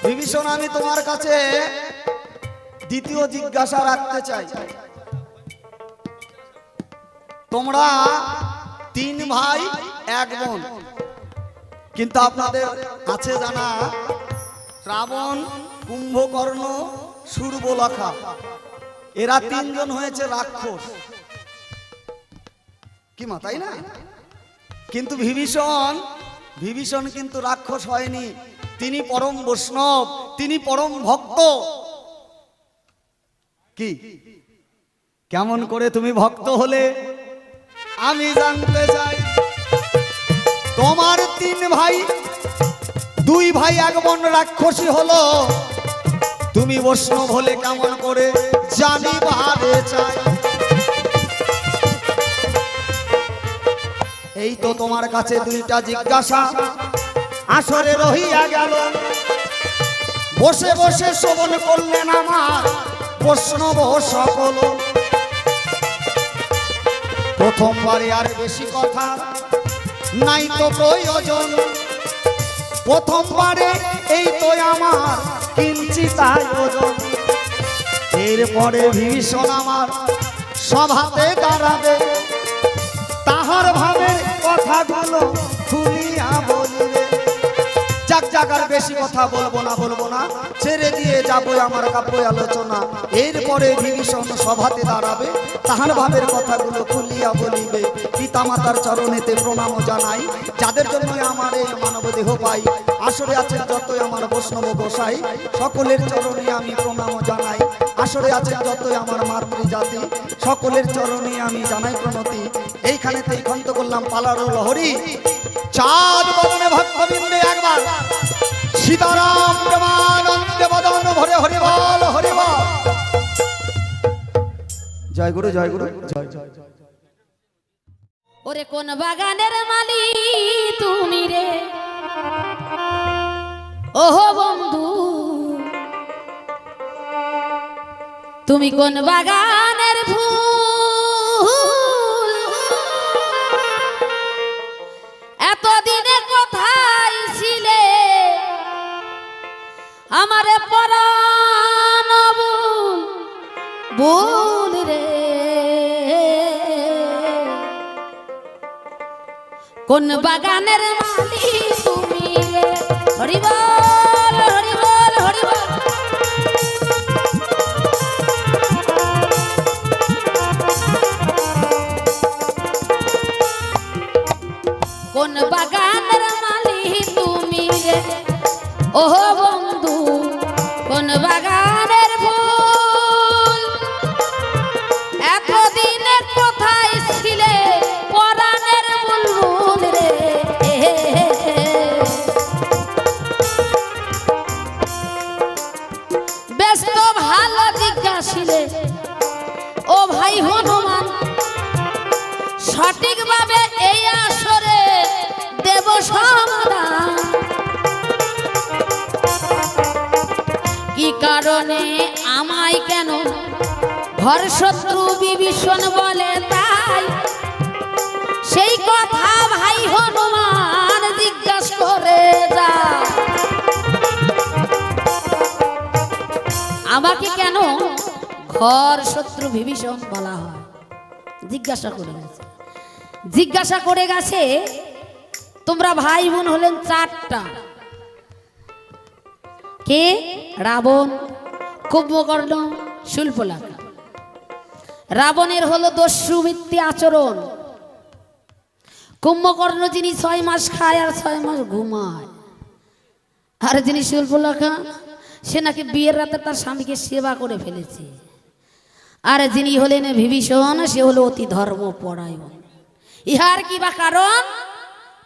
[SPEAKER 1] বিভীষণ আমি তোমার কাছে দ্বিতীয় জিজ্ঞাসা রাখতে চাই। তোমরা 3 ভাই 1 বোন, কিন্তু আপনাদের আছে জানা রাবণ, কুম্ভকর্ণ, শূর্পণখা, এরা 3 জন হয়েছে রাক্ষস। কি মা, তাই না? কিন্তু বিভীষণ কিন্তু রাক্ষস হয়নি। তিনি পরম বৈষ্ণব, তিনি পরম ভক্ত। কি কেমন করে তুমি ভক্ত হলে আমি জানতে চাই। তোমার 3 ভাই, 2 ভাই 1 বোন রাক্ষসী হলো, তুমি বৈষ্ণব হলে কেমন করে জানিবারে চাই। এই তো তোমার কাছে 2টা জিজ্ঞাসা আসরে রহিয়া গেল। বসে বসে শ্রবণ করলেন আমার বৈষ্ণব সকল। প্রথমবারে আর বেশি কথা নাই তো প্রয়োজন, প্রথমবারে এই তো আমার কিঞ্চিত আয়োজন। এরপরে ভীষণ আমার সভাতে দাঁড়াবে, তাহার ভাবের কথাগুলো খুলিয়া বলিবে। যাক যাক, আর বেশি কথা বলবো না, ছেড়ে দিয়ে যাবো আমার কাব্য আলোচনা। এরপরে বিভীষণ সভাতে দাঁড়াবে, তাহার ভাবের কথাগুলো খুলিয়া বলিবে। পিতামাতার চরণেতে প্রণাম জানাই, যাদের জন্য আমার এই মানব দেহ পাই। আসরে আছেন যতই আমার বৈষ্ণব গোসাই, সকলের চরণে আমি প্রণাম জানাই। আসরে আছেন যতই আমার মাতৃজাতি, সকলের চরণে আমি জানাই প্রণতি। এইখানেতেই খন্ত করলাম পালার লহরী। চাঁদ বদনে ভক্তবৃন্দে একবার সীতারাম প্রেমানন্দে বদন ভরে হরি বল হরি বল। জয় গুরু জয় গুরু জয় জয়।
[SPEAKER 2] ওরে কোন বাগানের মালি তুমি রে ওহো বন্ধু, তুমি কোন বাগানের ফুল, এতদিনে কোথায় ছিলে আমারে পরাণ বুল বুল রে। কোন বাগানের মালি তুমি রে, হরি বল হরি বল হরি বল। কোন বাগানের মালি তুমি রে ওহো বন্ধু, কোন বাগানের ফুল, এতদিনে কোথায় ছিলে পরাণের বুলবুল রে। বেশ তো ভালো জিজ্ঞাসিলে ও ভাই হনুমান, সঠিকভাবে এই আসরে দেব সমাধান। কি কারণে আমায় কেন ঘর শত্রু বিভীষণ বলে তাই, সেই কথা ভাই হনুমান জিজ্ঞাসা করে যা। আমাকে কেন ঘর শত্রু বিভীষণ বলা হয় জিজ্ঞাসা করে গেছে। জিজ্ঞাসা করে গেছে তোমরা ভাই বোন হলেন চারটা। কে? রাবণ, কুম্ভকর্ণ, শূর্পণখা। রাবণের হলো দস্যুবৃত্তি আচরণ। কুম্ভকর্ণ যিনি 6 মাস খায় আর 6 মাস ঘুমায়, আর যিনি শূর্পণখা সে নাকি বিয়ের রাতে তার স্বামীকে সেবা করে ফেলেছে। আর যিনি হলেন বিভীষণ সে হলো অতি ধর্মপরায়ণ। ইহার কি বা কারণ?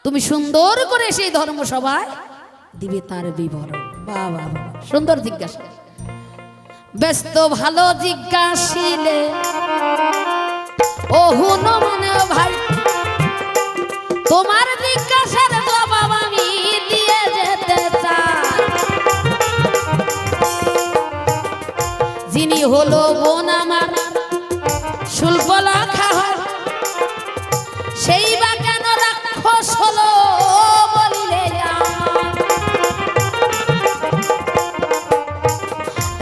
[SPEAKER 2] তুমি সুন্দর করে সেই ধর্মসভায় দিবে তার বিবরণ। বাবা সুন্দর জিজ্ঞাসা, ব্যস্ত ভালো জিজ্ঞাসিলে ও হনুমান ভাই, তোমার জিজ্ঞাসার জবাব আমি দিয়ে যেতে চাই। যিনি হলো বোন আমার শূর্পণখা হয়, সেই বা কেন রাক্ষস হলো বলিলে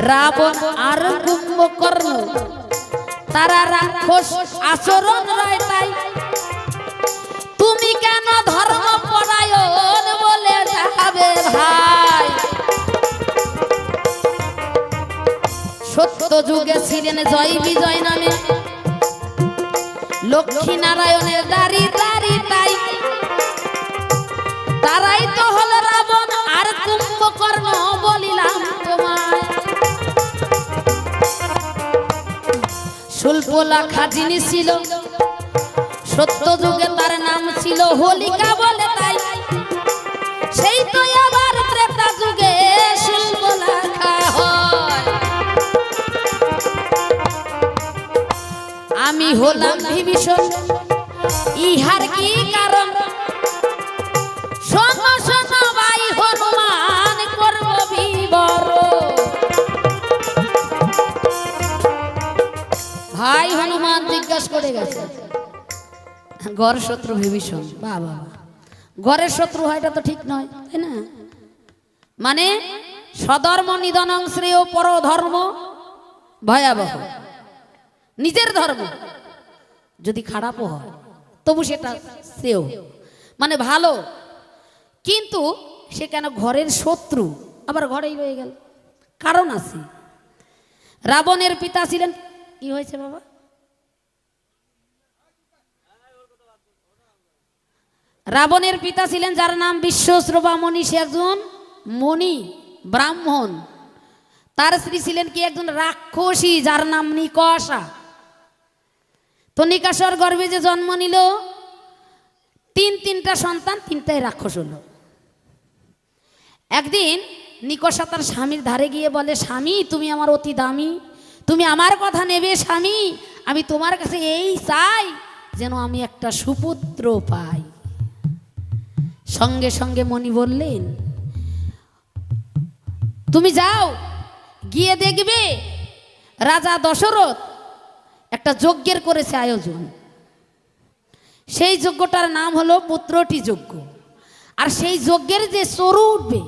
[SPEAKER 2] রাবণ আর কুম্ভকর্ণ তারা রাক্ষস আচরণ রয় তাই, তুমি কেন ধর্মপরায়ণ বলে যাবে ভাই। সত্য যুগে ছিলেন জয় বিজয় নামে লক্ষ্মী নারায়ণের দাড়ি দাড়ি তাই, তারাই তো হলো রাবণ আর কুম্ভকর্ণ বলিলাম তোমায়। শূর্পণখা যিনি ছিল সত্য যুগে তার নাম ছিল হোলিকা বলে তাই, সেই তো আবার ত্রেতা যুগে শূর্পণখা হয়। আমি হলাম বিভীষণ, ইহার কি কারণ? শোনো শোনো ভাই ভাই হনুমান জিজ্ঞাসা করে গেছে ঘর শত্রু বিভীষণ। বাবা, ঘরের শত্রু হয় এটা তো ঠিক নয়, তাই না? মানে স্বধর্ম নিধনং শ্রেয় পরধর্ম ভয়াবহ। নিজের ধর্ম যদি খারাপও হয় তবু সেটা শ্রেয়, মানে ভালো, কিন্তু সে কেন ঘরের শত্রু আবার ঘরেই রয়ে গেল? কারণ আছে। রাবণের পিতা ছিলেন, কি হয়েছে বাবা? রাবণের পিতা ছিলেন যার নাম বিশ্বশ্রবা মণি, সে একজন মণি ব্রাহ্মণ। তার স্ত্রী ছিলেন কি একজন রাক্ষসী যার নাম নিকষা। তো নিকষার গর্ভে যে জন্ম নিল তিনটা সন্তান, তিনটাই রাক্ষস হলো। একদিন নিকষা তার স্বামীর ধারে গিয়ে বলে, স্বামী তুমি আমার অতি দামি, তুমি আমার কথা নেবে স্বামী, আমি তোমার কাছে এই চাই যেন আমি একটা সুপুত্র পাই। সঙ্গে সঙ্গে মণি বললেন, তুমি যাও গিয়ে দেখবে রাজা দশরথ একটা যজ্ঞের করেছে আয়োজন। সেই যজ্ঞটার নাম হলো পুত্রটি যজ্ঞ। আর সেই যজ্ঞের যে চরু উঠবে,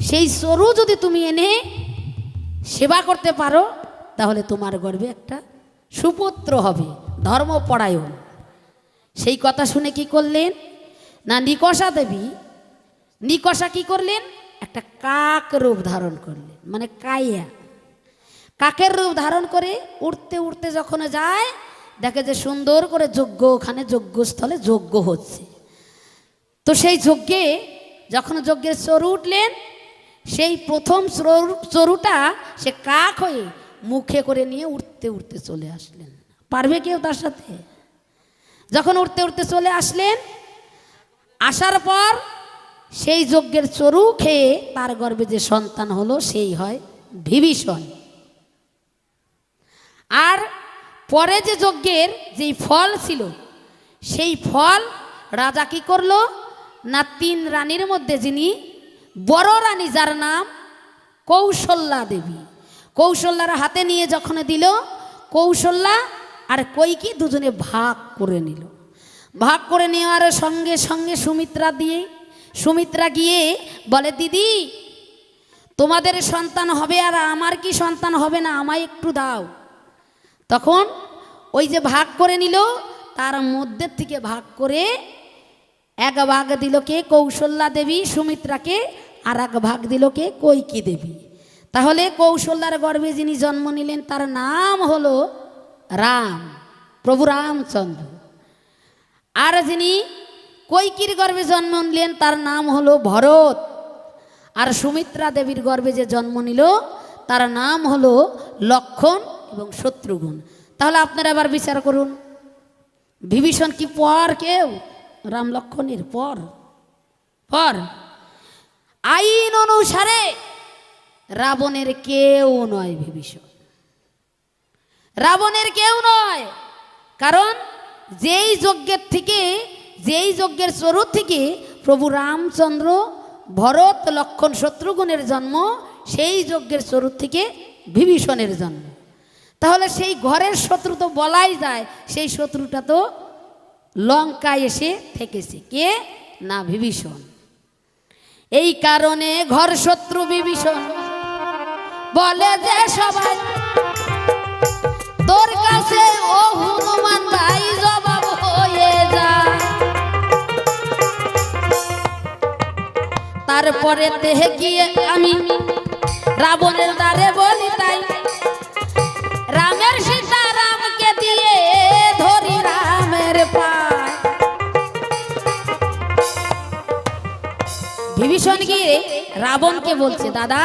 [SPEAKER 2] সেই চরু যদি তুমি এনে সেবা করতে পারো তাহলে তোমার গর্ভে একটা সুপুত্র হবে, ধর্মপরায়ণ। সেই কথা শুনে কি করলেন না, নিকষা দেবী, নিকষা কি করলেন, একটা কাক রূপ ধারণ করলেন, মানে কাইয়া, কাকের রূপ ধারণ করে উড়তে উড়তে যখন যায় দেখে যে সুন্দর করে যজ্ঞ, ওখানে যজ্ঞস্থলে যজ্ঞ হচ্ছে। তো সেই যজ্ঞে যখন যজ্ঞের চরু উঠলেন, সেই প্রথম চরুটা সে কাক হয়ে মুখে করে নিয়ে উড়তে উড়তে চলে আসলেন। পারবে কেউ তার সাথে? যখন উড়তে উড়তে চলে আসলেন, আসার পর সেই যজ্ঞের চরু খেয়ে তার গর্ভে যে সন্তান হলো সেই হয় বিভীষণ। আর পরে যে যজ্ঞের যেই ফল ছিল সেই ফল রাজা কি করলো না, 3 রানীর মধ্যে যিনি বড় রানী যার নাম কৌশল্যা দেবী, কৌশল্যার হাতে নিয়ে যখন দিল, কৌশল্যা আর কৈকেয়ী দুজনে ভাগ করে নিল। ভাগ করে নেওয়ার সঙ্গে সঙ্গে সুমিত্রা গিয়ে বলে, দিদি তোমাদের সন্তান হবে আর আমার কি সন্তান হবে না, আমায় একটু দাও। তখন ওই যে ভাগ করে নিল তার মধ্যে থেকে ভাগ করে এক ভাগ দিল কে, কৌশল্যা দেবী সুমিত্রাকে, আর এক ভাগ দিল কে, কৈকেয়ী দেবী। তাহলে কৌশল্যার গর্ভে যিনি জন্ম নিলেন তার নাম হলো রাম, প্রভু রামচন্দ্র। আর যিনি কৈকেয়ীর গর্ভে জন্ম নিলেন তার নাম হলো ভরত। আর সুমিত্রা দেবীর গর্ভে যে জন্ম নিল তার নাম হলো লক্ষণ এবং শত্রুঘ্ন। তাহলে আপনারা আবার বিচার করুন, বিভীষণ কি পর কেউ? রাম লক্ষণের পর? আইন অনুসারে রাবণের কেউ নয় বিভীষণ, রাবণের কেউ নয়। কারণ যেই যজ্ঞের চরু থেকে প্রভু রামচন্দ্র ভরত লক্ষণ শত্রুঘ্নের জন্ম, সেই যজ্ঞের চরু থেকে বিভীষণের জন্ম। তাহলে সেই ঘরের শত্রু তো বলাই যায়, সেই শত্রুটা তো লঙ্কায় এসে থেকেছে, কে না বিভীষণ। এই কারণে ঘর শত্রু বিভীষণ বলে যে সবাই তোর কাছে ও হনুমান ভাই জবাব হয়ে যায়। তারপরে দেহে গিয়ে আমি রাবণের দ্বারে বলি তাই, রামের সীতা রামকে দিয়ে ধরি রামের পায়। বিভীষণ গিয়ে রাবণকে বলছে, দাদা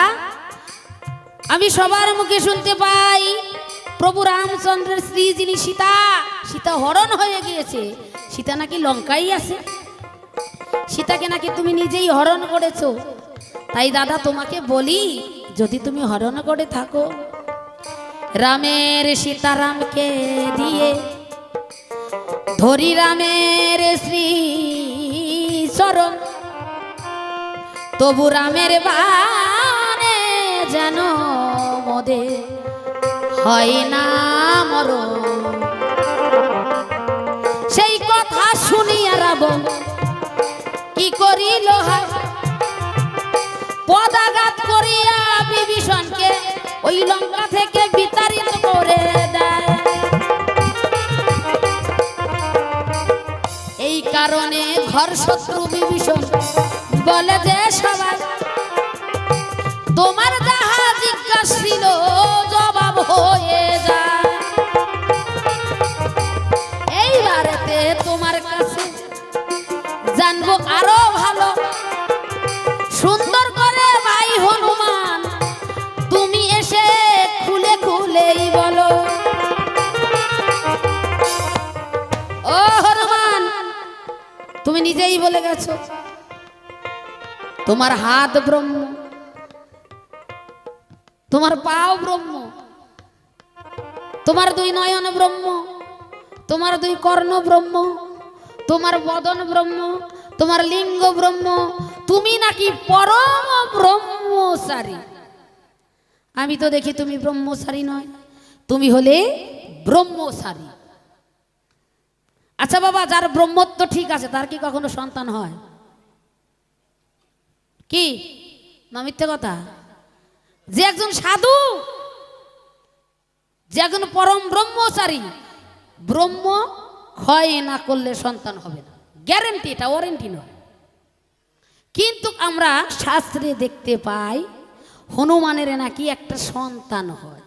[SPEAKER 2] আমি সবার মুখে শুনতে পাই প্রভু রামচন্দ্রের স্ত্রী যিনি সীতা হরণ হয়ে গিয়েছে, সীতা নাকি লঙ্কায় আছে, সীতাকে নাকি তুমি নিজেই হরণ করেছো। তাই দাদা তোমাকে বলি, যদি তুমি হরণ করে থাকো, রামের সীতারামকে দিয়ে ধরি রামের শ্রী চরণ, তবু রামের বাণে যেন মোদের হয় না মরণ। সেই কথা শুনিয়া রাবণ কি করিল হায়, পদাঘাত করিয়া বিভীষণকে ওই লঙ্কা থেকে বিতাড়িত করে দেয়। এই কারণে ঘর শত্রু বিভীষণ বলে যে সবাই, তোমার যাহা জিজ্ঞাসা ছিল জবাব হয়ে যায়। এইবারেতে তোমার কাছে জানবো আরো ভালো, সুন্দর করে ভাই হনুমান তুমি এসে খুলে খুলেই বলো। ও হনুমান, তুমি নিজেই বলে গেছো তোমার হাত ব্রহ্ম, তোমার পাও ব্রহ্ম, তোমার দুই নয়ন ব্রহ্ম, তোমার দুই কর্ণ ব্রহ্ম, তোমার বদন ব্রহ্ম, তোমার লিঙ্গ ব্রহ্ম, তুমি নাকি পরম ব্রহ্মচারী। আমি তো দেখি তুমি ব্রহ্মচারী নয়, তুমি হলে ব্রহ্মচারী। আচ্ছা বাবা, যার ব্রহ্মত্ব ঠিক আছে তার কি কখনো সন্তান হয়? কি না মিথ্যে কথা? যে একজন সাধু, যে একজন পরম ব্রহ্মচারী, ব্রহ্ম ক্ষয় না করলে সন্তান হবে না, গ্যারেন্টি, এটা ওয়ারেন্টি নয়। কিন্তু আমরা শাস্ত্রে দেখতে পাই হনুমানের নাকি একটা সন্তান হয়।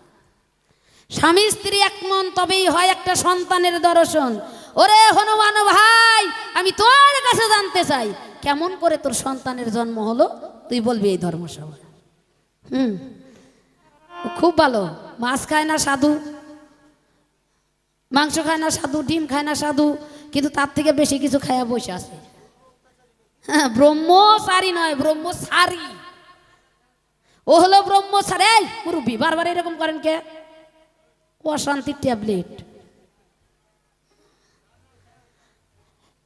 [SPEAKER 2] স্বামী স্ত্রী এক মন তবেই হয় একটা সন্তানের দর্শন। ওরে হনুমান ভাই, আমি তোর কাছে জানতে চাই কেমন করে তোর সন্তানের জন্ম হলো, তুই বলবি এই ধর্মসভায়। খুব ভালো, মাছ খায় না সাধু, মাংস খায় না সাধু, ডিম খায় না সাধু, কিন্তু তার থেকে বেশি কিছু খায়া বসে আছে। হ্যাঁ, ব্রহ্মচারী নয়, ব্রহ্মচারী। ও হলো ব্রহ্মচারী। এই মুরব্বী বারবার এরকম করেন কে? অশান্তির ট্যাবলেট।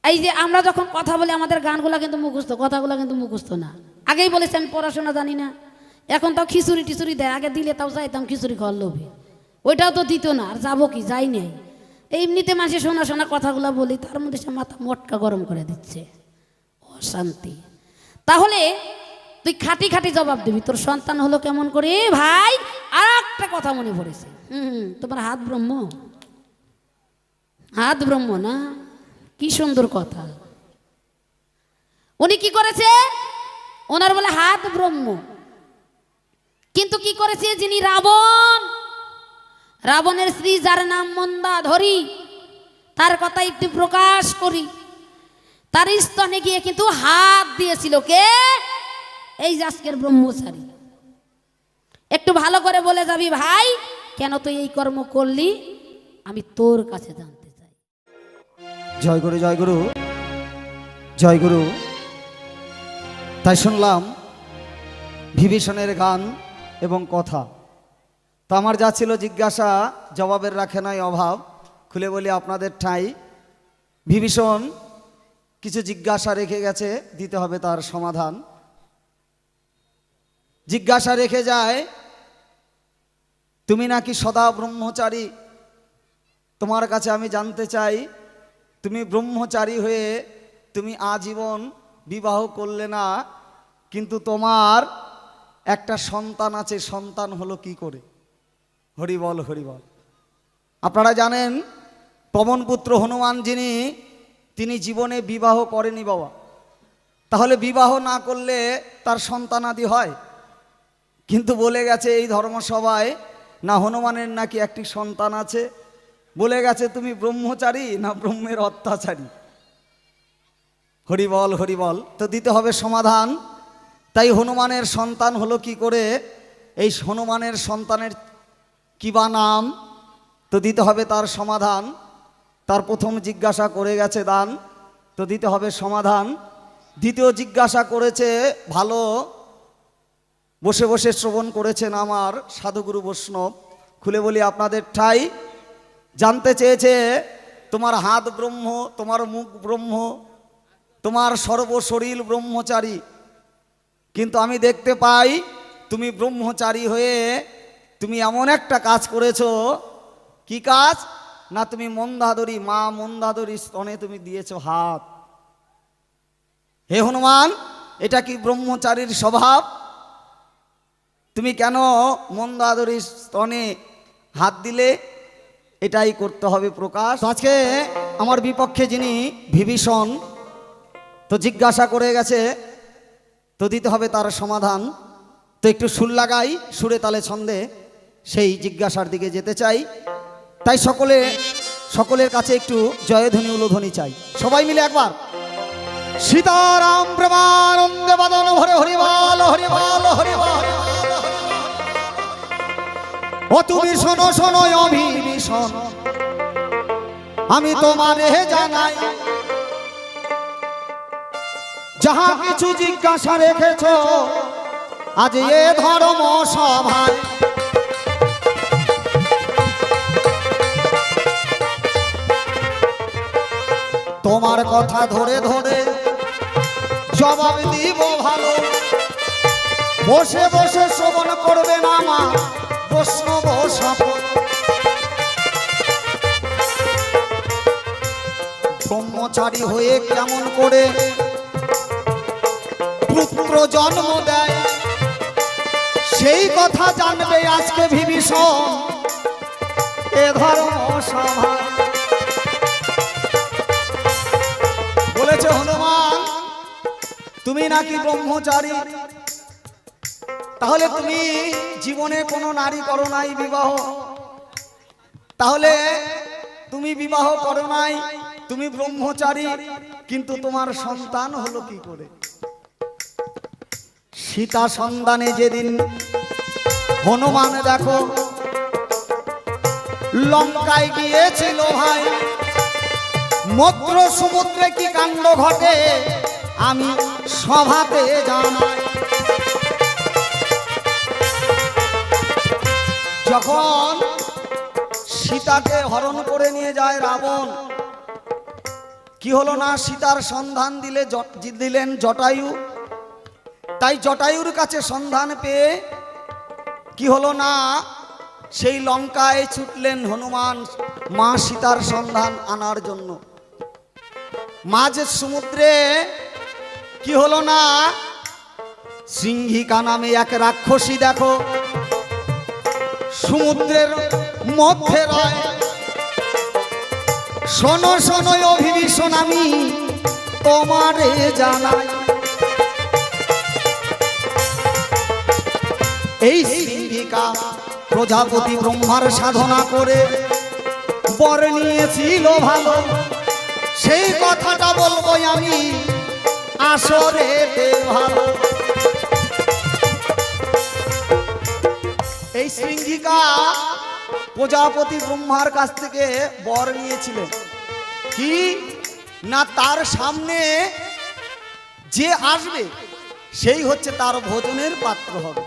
[SPEAKER 2] এই যে আমরা যখন কথা বলি আমাদের গানগুলা কিন্তু মুখস্থ, কথাগুলা কিন্তু মুখস্থ না। আগেই বলেছি আমি পড়াশোনা জানি না, এখন তাও খিচুড়ি টিচুড়ি দেয়, আগে দিলে তাও চাইতাম খিচুড়ি খাওয়ার লোভে, ওইটাও তো দিত না। আর যাবো কি, যাই নাই। এমনিতে মাসে শোনা শোনা কথাগুলো বলি, তার মধ্যে সে মাথা মটকা গরম করে দিচ্ছে, অশান্তি। তাহলে তুই খাটি খাটি জবাব দিবি, তোর সন্তান হলো কেমন করে ভাই। আর একটা কথা মনে পড়েছে, তোমার হাত ব্রহ্ম, হাত ব্রহ্ম না? কি সুন্দর কথা। উনি কি করেছে? ওনার বলে হাত ব্রহ্ম, কিন্তু কি করেছে যিনি রাবণ, রাবণের স্ত্রী যার নাম মন্দাধরী, তার কথা একটু প্রকাশ করি। তার স্তনে গিয়ে কিন্তু হাত দিয়েছিল কে? এই আজকের ব্রহ্মচারী। একটু ভালো করে বলে যাবি ভাই, কেন তুই এই কর্ম করলি, আমি তোর কাছে জানতে চাই।
[SPEAKER 1] জয় গুরু, জয় গুরু, জয় গুরু। তাই শুনলাম বিভীষণের গান এবং কথা। তো আমার যা ছিল জিজ্ঞাসা, জবাবের রাখে নাই অভাব। খুলে বলি আপনাদের ঠাঁই, বিভীষণ কিছু জিজ্ঞাসা রেখে গেছে, দিতে হবে তার সমাধান। জিজ্ঞাসা রেখে যায়, তুমি নাকি সদা ব্রহ্মচারী, তোমার কাছে আমি জানতে চাই, তুমি ব্রহ্মচারী হয়ে তুমি আজীবন বিবাহ করলে না, কিন্তু তোমার একটা সন্তান আছে, সন্তান হলো কি করে? হরিবল হরিবল। আপনারা জানেন পবনপুত্র হনুমান যিনি, তিনি জীবনে বিবাহ করেনি বাবা। তাহলে বিবাহ না করলে তার সন্তানাদি হয়? কিন্তু বলে গেছে এই ধর্মসভায় না হনুমানের নাকি একটি সন্তান আছে। বলে গেছে তুমি ব্রহ্মচারী না ব্রহ্মের অত্যাচারী। হরিবল হরিবল। তো দিতে হবে সমাধান। তাই হনুমানের সন্তান হলো কি করে, এই হনুমানের সন্তানের কি বা নাম, তো দিতে হবে তার সমাধান। তার প্রথম জিজ্ঞাসা করে গেছে দান, তো দিতে হবে সমাধান। দ্বিতীয় জিজ্ঞাসা করেছে, ভালো বসে বসে শ্রবণ করেছেন আমার সাধুগুরু বৈষ্ণব। খুলে বলি আপনাদের ঠাই, জানতে চেয়েছে তোমার হাত ব্রহ্ম, তোমার মুখ ব্রহ্ম, তোমার সর্বশরীর ব্রহ্মচারী, কিন্তু আমি দেখতে পাই তুমি ব্রহ্মচারী হয়ে তুমি এমন একটা কাজ করেছো। কি কাজ? না তুমি মন্দাদরী, মা মন্দাদরী স্তনে তুমি দিয়েছো হাত। হে হনুমান, এটা কি ব্রহ্মচারীর স্বভাব? তুমি কেন মন্দাদরীর স্তনে হাত দিলে? এটাই করতে হবে প্রকাশ। তো আজকে আমার বিপক্ষে যিনি বিভীষণ, তো জিজ্ঞাসা করে গেছে, তো দিতে হবে তার সমাধান। তো একটু সুর লাগাই, সুরে তালে ছন্দে সেই জিজ্ঞাসার দিকে যেতে চাই। তাই সকলের কাছে একটু জয়ধ্বনি উলোধ্বনি চাই। সবাই মিলে একবার সীতারাম প্রেমানন্দে বদন ভরে হরিবল হরিবল হরিবল। ও তুমি শোনো শোনো অভিভীষণ, আমি তোমারে জানাই, যাহা কিছু জিজ্ঞাসা রেখেছ আজ এ ধর্ম সভায়। তোমার কথা ধরে ধরে জবাব দিব ভালো, বসে বসে শ্রবণ করবে না মা বৈষ্ণব শপথ। ব্রহ্মচারী হয়ে কেমন করে পুত্র জন্ম দেয়, সেই কথা জানবে আজকে বিভীষণ এ ধর্ম সভা। বলেছে হনুমান, তুমি নাকি ব্রহ্মচারী, তাহলে তুমি জীবনে কোনো নারী করো নাই বিবাহ, তাহলে তুমি বিবাহ করো নাই, তুমি ব্রহ্মচারী, কিন্তু তোমার সন্তান হলো কি করে? সীতা সন্ধানে যেদিন হনুমান দেখো লঙ্কায় গিয়েছিল ভাই, মধ্য সমুদ্রে কি কাণ্ড ঘটে আমি সভাতে জানাই। যখন সীতাকে হরণ করে নিয়ে যায় রাবণ, কি হলো না, সীতার সন্ধান দিলেন জটায়ু। তাই জটায়ুর কাছে সন্ধান পেয়ে কি হলো না, সেই লঙ্কায় ছুটলেন হনুমান মা সীতার সন্ধান আনার জন্য। মাঝ সমুদ্রে কি হলো না, সিংহিকা নামে এক রাক্ষসী দেখো সমুদ্রের মধ্যে রয়। শোনো শোনো অভিভীষণ, আমি তোমারে জানাই, এই সিংহিকা প্রজাপতি ব্রহ্মার সাধনা করে বর নিয়েছিল ভালো, সেই কথাটা বলবো আমি আসরেতে ভালো। এই সিংহিকা প্রজাপতি ব্রহ্মার কাছ থেকে বর নিয়েছিলেন কি না, তার সামনে যে আসবে সেই হচ্ছে তার ভোজনের পাত্র হবে,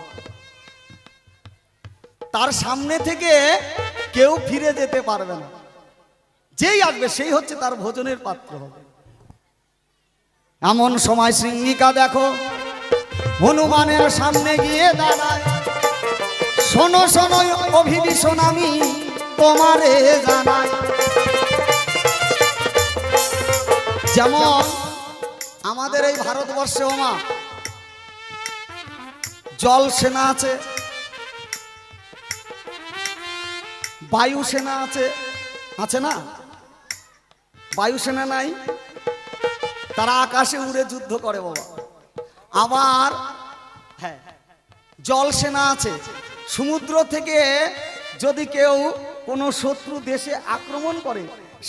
[SPEAKER 1] তার সামনে থেকে কেউ ফিরে যেতে পারবে না, যেই আসবে সেই হচ্ছে তার ভোজনের পাত্র হবে। এমন সময় সিংহিকা দেখো হনুমানের সামনে গিয়ে দাঁড়ায়, শোনো শোনো অভিভীষণ, আমি তোমারে জানাই। যেমন আমাদের এই ভারতবর্ষে ওমা জল সেনা আছে, বায়ু সেনা আছে, আছে না? বায়ুসেনা নাই, তারা আকাশে উড়ে যুদ্ধ করে বাবা। আবার হ্যাঁ, জল সেনা আছে, সমুদ্র থেকে যদি কেউ কোনো শত্রু দেশে আক্রমণ করে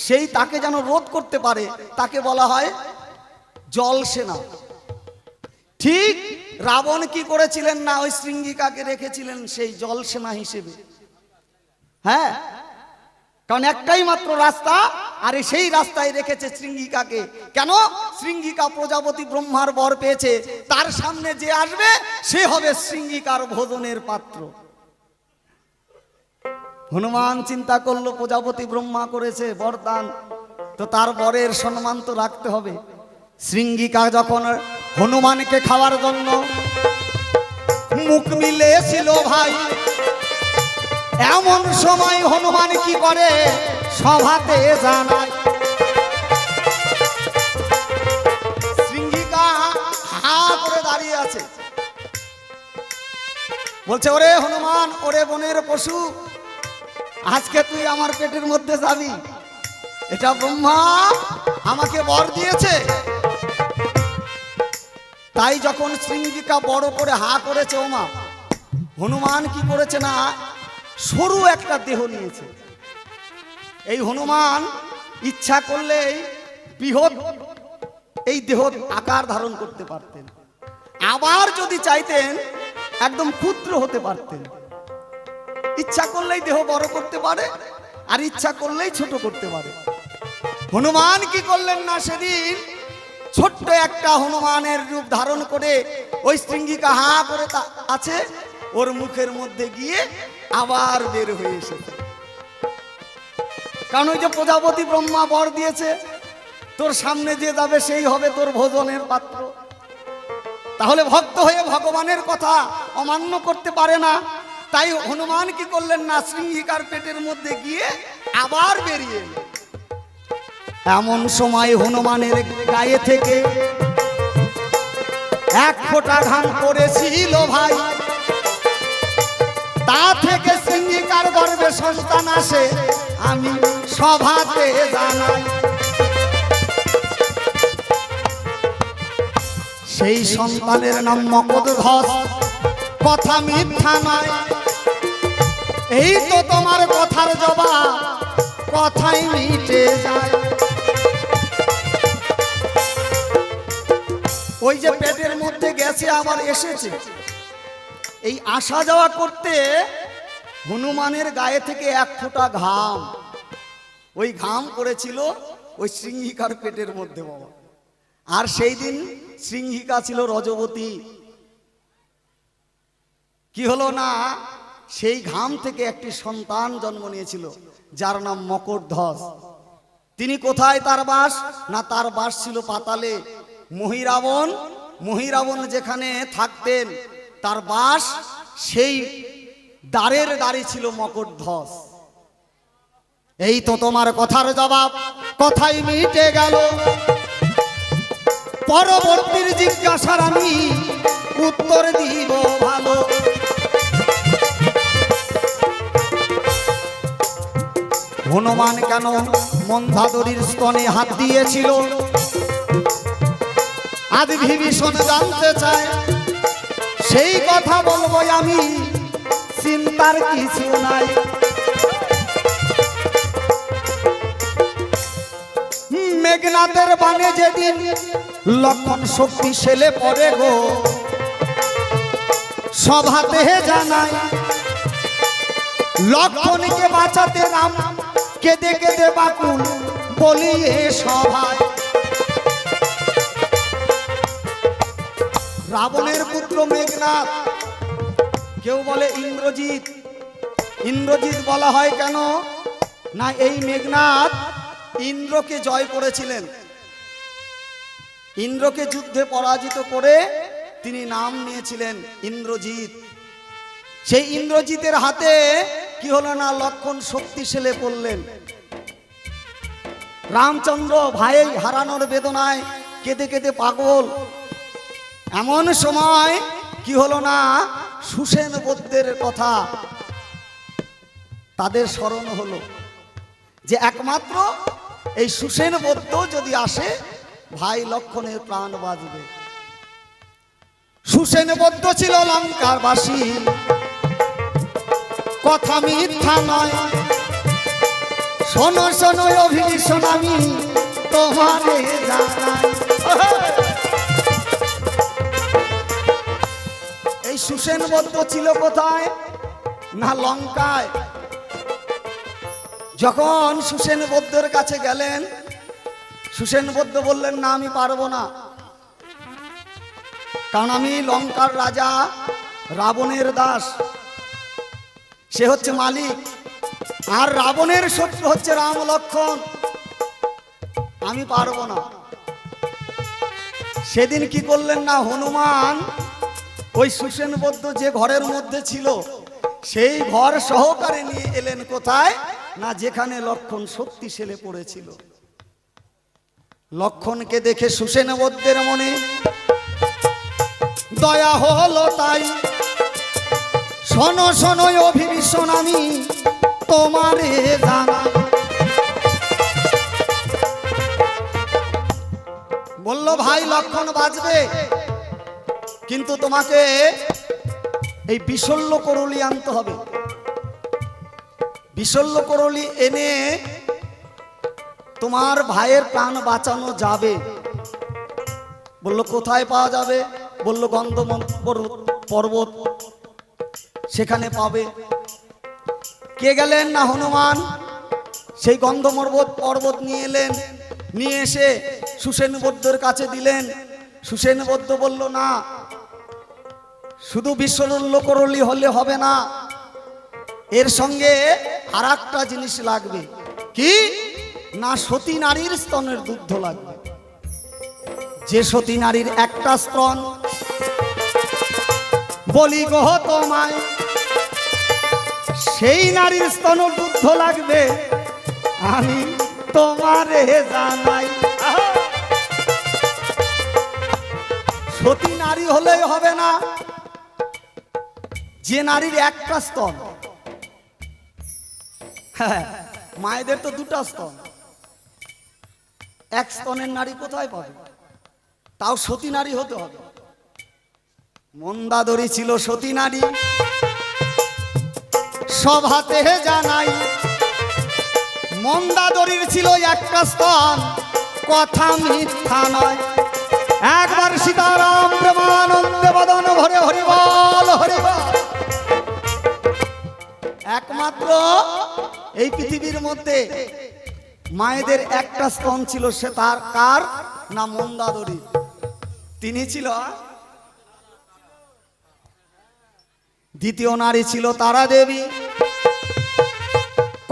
[SPEAKER 1] সেই তাকে যেন রোধ করতে পারে, তাকে বলা হয় জল সেনা। ঠিক রাবণ কি করেছিলেন না, ওই শৃঙ্গিকাকে রেখেছিলেন সেই জল সেনা হিসেবে। হ্যাঁ, কারণ একটাই মাত্র রাস্তা, আর সেই রাস্তায় রেখেছে শৃঙ্গিকাকে। কেন? শৃঙ্গিকা প্রজাপতি ব্রহ্মার বর পেয়েছে, তার সামনে যে আসবে সে হবে শৃঙ্গিকার ভোজনের পাত্র। হনুমান চিন্তা করলো প্রজাপতি ব্রহ্মা করেছে বরদান, তো তার বরের সম্মান তো রাখতে হবে। শৃঙ্গিকা যখন হনুমানকে খাওয়ার জন্য মুখ মিলেছিল ভাই, এমন সময় হনুমান কি করে, সভাতে জানায়। শৃঙ্গিকা হা করে দাঁড়িয়ে আছে, বলছে ওরে হনুমান, ওরে বনের পশু, আজকে তুই আমার পেটের মধ্যে যাবি, এটা ব্রহ্মা আমাকে বর দিয়েছে। তাই যখন শৃঙ্গিকা বড় করে হা করেছে, ওমা, হনুমান কি করেছে না, সরু একটা দেহ নিয়েছে। এই হনুমান ইচ্ছা করলেই বৃহৎ এই দেহ আকার ধারণ করতে পারতেন, আবার যদি চাইতেন একদম ক্ষুদ্র হতে পারতেন। ইচ্ছা করলেই দেহ বড় করতে পারে, আর ইচ্ছা করলেই ছোট করতে পারে। হনুমান কি করলেন না, সেদিন ছোট্ট একটা হনুমানের রূপ ধারণ করে ওই শৃঙ্গিকা হা করে আছে, ওর মুখের মধ্যে গিয়ে আবার বের হয়ে এসেছে। কারণ ওই যে প্রজাপতি ব্রহ্মা বর দিয়েছে, তোর সামনে যে যাবে সেই হবে তোর ভোজনের পাত্র। তাহলে ভক্ত হয়ে ভগবানের কথা অমান্য করতে পারে না। তাই হনুমান কি করলেন না, শৃঙ্গিকার পেটের মধ্যে গিয়ে আবার বেরিয়ে এলেন। এমন সময় হনুমানের গায়ে থেকে এক ফোঁটা ঘাম পড়েছিল ভাই, তা থেকে শৃঙ্গিকার গর্ভে সন্তান আসে, আমি সভাতে জানাই। সেই সন্তানের নাম মগধধ্বজ, কথা মিথ্যা নয়। এই তো তোমার কথার জবাব, কথাই মিটে যায়। ওই যে পেটের মধ্যে গেছে আবার এসেছে, এই আসা যাওয়া করতে হনুমানের গায়ে থেকে এক ফোঁটা ঘাম, ওই ঘাম পড়েছিল ওই শৃঙ্গিকার পেটের মধ্যে বাবা। আর সেই দিন শৃঙ্গিকা ছিল রজবতী। কি হলো না, সেই ঘাম থেকে একটি সন্তান জন্ম নিয়েছিল, যার নাম মকরধ্বজ। তিনি কোথায় তার বাস না, তার বাস ছিল পাতালে। মহিরাবণ যেখানে থাকতেন, তার বাস সেই দ্বারের দাঁড়ি ছিল মকরধ্বজ। এই তো তোমার কথার জবাব, কথাই মিটে গেল। পরবর্তীর জিজ্ঞাসার আমি উত্তর দিব ভালো। হনুমান কেন মন্ধাদরীর স্তনে হাত দিয়েছিল, আজ বিভীষণ জানতে চায়। সেই কথা বলবো আমি, চিন্তার কিছু নাই। মেঘনাথের বানে যেদিন লক্ষণ শক্তি শেলে পড়ে গো, সভাতে জানাই। লক্ষণকে বাঁচাতে রাম কেঁদে কেঁদে বাকুল বলিয়ে সভায়। রাবণের পুত্র মেঘনাথ, কেউ বলে ইন্দ্রজিৎ। ইন্দ্রজিৎ বলা হয় কেন না, এই মেঘনাথ ইন্দ্রকে জয় করেছিলেন। ইন্দ্রকে যুদ্ধে পরাজিত করে তিনি নাম নিয়েছিলেন ইন্দ্রজিৎ। সেই ইন্দ্রজিতের হাতে কি হলো না, লক্ষণ শক্তিশালী পড়লেন। রামচন্দ্র ভাই হারানোর বেদনায় কেঁদে কেঁদে পাগল। এমন সময় কি হলো না, সুসেন বৌদ্ধের কথা তাদের স্মরণ হলো, যে একমাত্র এই সুসেন বৌদ্ধ যদি আসে, ভাই লক্ষণের প্রাণ বাঁচবে। সুসেন বৌদ্ধ ছিল লঙ্কার বাসী, কথা মিথ্যা নয়। শোনো শোনো অভিভীষণ, আমি তোমারে জানাই। এই সুসেন বৌদ্ধ ছিল কোথায় না, লঙ্কায়। যখন সুসেন বৌদ্ধের কাছে গেলেন, সুসেন বৌদ্ধ বললেন না, আমি পারবো না, কারণ আমি লঙ্কার রাজা রাবণের দাস, সে হচ্ছে মালিক, আর রাবণের শত্রু হচ্ছে রাম লক্ষণ, আমি পারবো না। সেদিন কি করলেন না, হনুমান ওই সুসেন বৌদ্ধ যে ঘরের মধ্যে ছিল, সেই ঘর সহকারে নিয়ে এলেন কোথায় না, যেখানে লক্ষণ সত্যি ছেলে পড়েছিল। লক্ষণকে দেখে সুসেনবদ্ধের মনে দয়া হলো, তাই শোনো শোনো অভিভীষণ আমি তোমারে জানাই। বলল ভাই লক্ষণ বাঁচবে, কিন্তু তোমাকে এই বিশল্য করলি আনতে হবে। বিশল্য করলি এনে তোমার ভাইয়ের প্রাণ বাঁচানো যাবে। বলল কোথায় পাওয়া যাবে? বলল গন্ধম পর্বত, সেখানে পাবে। কে গেলেন না হনুমান, সেই গন্ধমর্বত পর্বত নিয়ে এলেন, নিয়ে এসে সুসেনবদ্ধের কাছে দিলেন। সুসেনবদ্ধ বলল না, শুধু বিশল্য করলি হলে হবে না, এর সঙ্গে আর একটা জিনিস লাগবে। কি না, সতী নারীর স্তনের দুগ্ধ লাগবে। যে সতী নারীর একটা স্তন বলি গো তোমায়, সেই নারীর স্তন দুগ্ধ লাগবে, আমি তোমারে জানাই। সতী নারী হলেই হবে না, যে নারীর একটা স্তন। হ্যাঁ, মায়েদের তো দুটা স্তন, এক স্তনের নারী কোথায় পাবে? তাও সতী নারী হতে হবে। মন্দাদরী ছিল সতী নারী, সব হাতে জানাই। মন্দাদরীর ছিল একটা স্তন, কথা মিথ্যা নয়। একবার সীতারাম প্রেমানন্দে বদন ভরে হরিবল হরিবল। একমাত্র এই পৃথিবীর মধ্যে মায়েদের একটা স্তন ছিল, সে তার কার না মন্দাদরী। তিনি ছিল। দ্বিতীয় নারী ছিল তারা দেবী,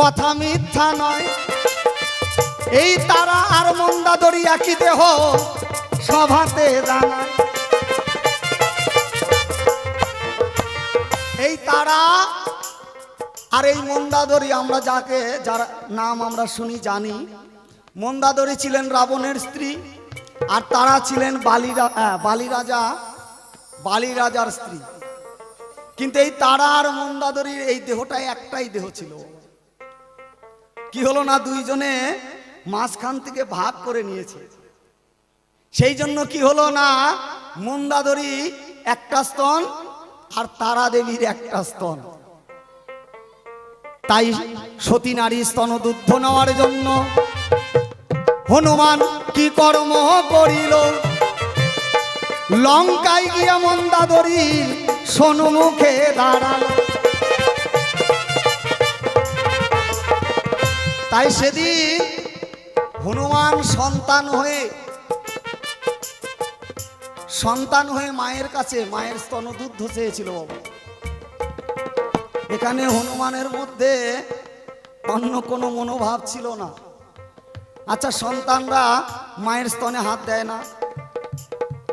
[SPEAKER 1] কথা মিথ্যা নয়। এই তারা আর মন্দাদরী একই দেহ, সভাতে জানায়। এই তারা আর এই মন্দাদরী, আমরা যাকে যার নাম আমরা শুনি জানি, মন্দাদরী ছিলেন রাবণের স্ত্রী, আর তারা ছিলেন বালি রাজার স্ত্রী। কিন্তু এই তারা আর মন্দাদরীর এই দেহটাই একটাই দেহ ছিল। কি হলো না, দুইজনে মাঝখান থেকে ভাগ করে নিয়েছে। সেই জন্য কি হলো না, মন্দাদরী একটা স্তন আর তারা দেবীর একটা স্তন। তাই সতী নারী স্তনদুগ্ধ নেওয়ার জন্য হনুমান কি কর্ম করিল, লঙ্কায় গিয়া মন্দাদরী সম্মুখে দাঁড়ালো। তাই সেদিন হনুমান সন্তান হয়ে মায়ের কাছে মায়ের স্তনদুগ্ধ চেয়েছিল। বাবা, এখানে হনুমানের মধ্যে অন্য কোনো মনোভাব ছিল না। আচ্ছা, সন্তানরা মায়ের স্তনে হাত দেয় না?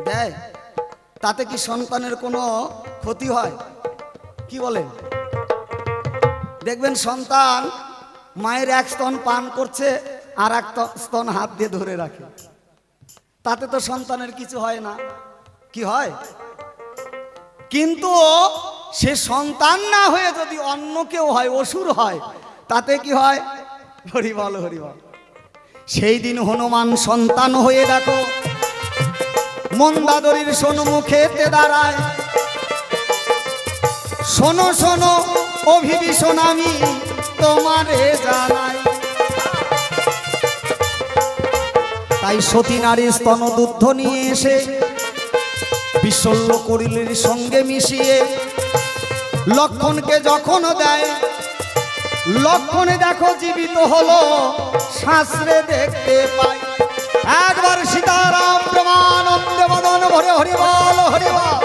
[SPEAKER 1] দেয়। তাতে কি সন্তানের কোনো ক্ষতি হয়? কি বলেন? দেখবেন সন্তান মায়ের এক স্তন পান করছে আর এক স্তন হাত দিয়ে ধরে রাখে, তাতে তো সন্তানের কিছু হয় না। কি হয়? কিন্তু সে সন্তান না হয়ে যদি অন্য কেউ হয়, অসুর হয়, তাতে কি হয়? হরিবল হরিবল। সেই দিন হনুমান সন্তান হয়ে দেখো মন্দাদরীর সম্মুখেতে দাঁড়ায়। শোনো শোনো অভিভীষণ আমি তোমারে জানাই। তাই সতী নারীর স্তনদুগ্ধ নিয়ে এসে বিশল্য করিলের সঙ্গে মিশিয়ে লক্ষণকে যখন দেয়, লক্ষণে দেখো জীবিত হলো, শাস্ত্রে দেখতে পাই। একবার সীতারাম প্রেমানন্দে বদন ভরে হরিবল হরিবল।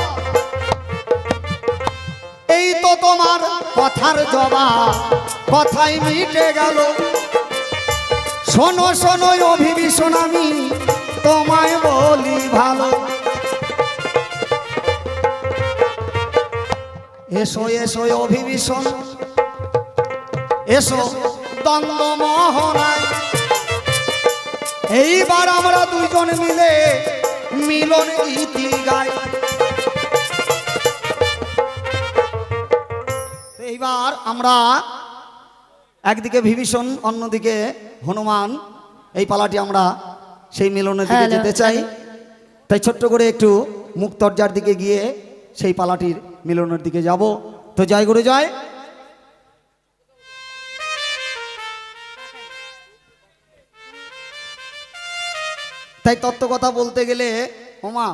[SPEAKER 1] এই তো তোমার কথার জবাব, কথাই মিটে গেল। শোনো শোনো অভিভীষণ আমি তোমায় বলি ভালো। এসো এসো অভিভীষণ, এসো দ্বন্দ্ব মোহনায়, এইবার আমরা দুইজন মিলে মিলন গীতি গাই। এইবার আমরা একদিকে বিভীষণ, অন্যদিকে হনুমান, এই পালাটি আমরা সেই মিলনের দিকে
[SPEAKER 2] হ্যালো,
[SPEAKER 1] যেতে চাই। তাই ছোট্ট করে একটু মুক্তর্জার দিকে গিয়ে সেই পালাটির মিলনের দিকে যাব। তো জয় গুরু জয়। তাই তত্ত্ব কথা বলতে গেলে ওমা,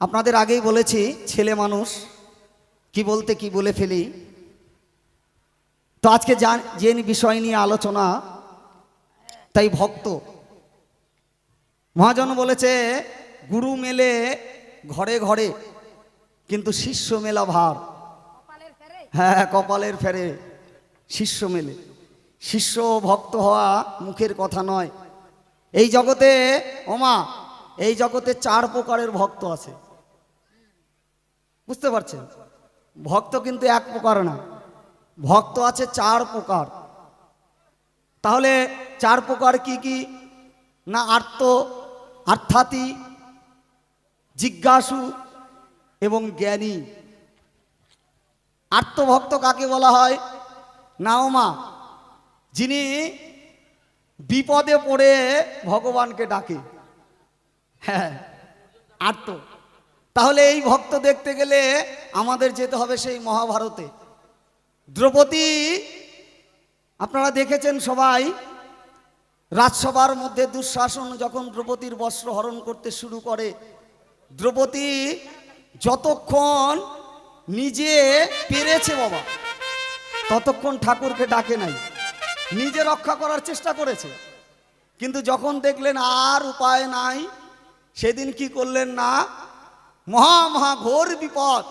[SPEAKER 1] আপনাদের আগেই বলেছি ছেলে মানুষ কি বলতে কি বলে ফেলি। তো আজকে যে বিষয় নিয়ে আলোচনা, তাই ভক্ত মহাজন বলেছে গুরু মেলে ঘরে ঘরে, কিন্তু শিষ্য মেলা ভার। হ্যাঁ, কপালের ফেরে শিষ্য মেলে। শিষ্য ভক্ত হওয়া মুখের কথা নয়। এই জগতে ওমা, এই জগতে 4 প্রকারের ভক্ত আছে, বুঝতে পারছেন? ভক্ত কিন্তু 1 প্রকার না, ভক্ত আছে 4 প্রকার। তাহলে 4 প্রকার কি কি? না আর্থাতি, জিজ্ঞাসু এবং জ্ঞানী। আর্তভক্ত কাকে বলা হয়? না ওমা, যিনি বিপদে পড়ে ভগবানকে ডাকে, হ্যাঁ, আর্ত। তাহলে এই ভক্ত দেখতে গেলে আমাদের যেতে হবে সেই মহাভারতে। দ্রৌপদী, আপনারা দেখেছেন সবাই, রাজসভার মধ্যে দুঃশাসন যখন দ্রৌপদীর বস্ত্র হরণ করতে শুরু করে, দ্রৌপদী যতক্ষণ নিজে পেরেছে বাবা, ততক্ষণ ঠাকুরকে ডাকে নাই, নিজে রক্ষা করার চেষ্টা করেছে। কিন্তু যখন দেখলেন আর উপায় নাই, সেদিন কি করলেন? না, মহা ঘোর বিপদ,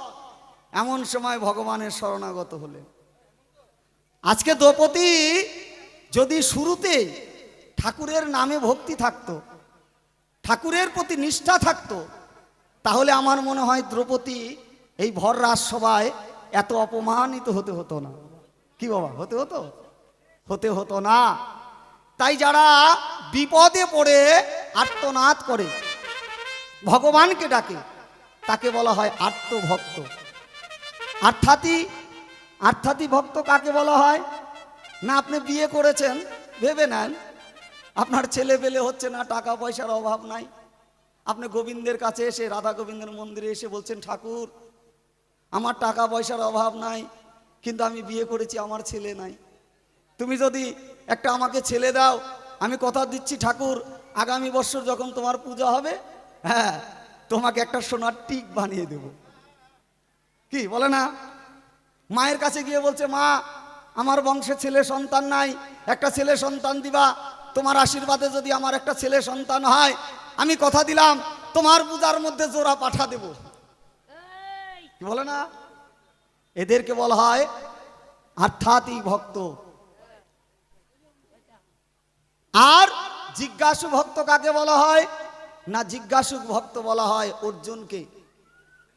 [SPEAKER 1] এমন সময় ভগবানের শরণাগত হলেন। আজকে দ্রৌপদী যদি শুরুতে ঠাকুরের নামে ভক্তি থাকতো, ঠাকুরের প্রতি নিষ্ঠা থাকতো, তাহলে আমার মনে হয় দ্রৌপদী এই ভর রাজসভায় এত অপমানিত হতে হতো না। কি বাবা, হতে হতো? হতে হতো না। তাই যারা বিপদে পড়ে আর্তনাদ করে ভগবানকে ডাকে, তাকে বলা হয় আর্তভক্ত। আর্থাতি ভক্ত কাকে বলা হয়? না, আপনি বিয়ে করেছেন, ভেবে নেন আপনার ছেলে পেলে হচ্ছে না, টাকা পয়সার অভাব নাই, আপনি গোবিন্দের কাছে এসে, রাধা গোবিন্দের মন্দিরে এসে বলছেন, ঠাকুর আমার টাকা পয়সার অভাব নাই, কিন্তু আমি বিয়ে করেছি, আমার ছেলে নাই, তুমি যদি একটা আমাকে ছেলে দাও, আমি কথা দিচ্ছি ঠাকুর আগামী বছর যখন তোমার পূজা হবে, হ্যাঁ, তোমাকে একটা সোনার টিক বানিয়ে দেব। কি বলে না? মায়ের কাছে গিয়ে বলছে, মা আমার বংশে ছেলে সন্তান নাই, একটা ছেলে সন্তান দিবা, তোমার আশীর্বাদে যদি আমার একটা ছেলে সন্তান হয়, আমি কথা দিলাম তোমার পূজার মধ্যে জোড়া পাঠা দেব। কি বলে না? এদেরকে বলা হয় আর্থাতি ভক্ত। আর জিজ্ঞাসু ভক্ত কাকে বলা হয়? না, জিজ্ঞাসু ভক্ত বলা হয় অর্জুনকে।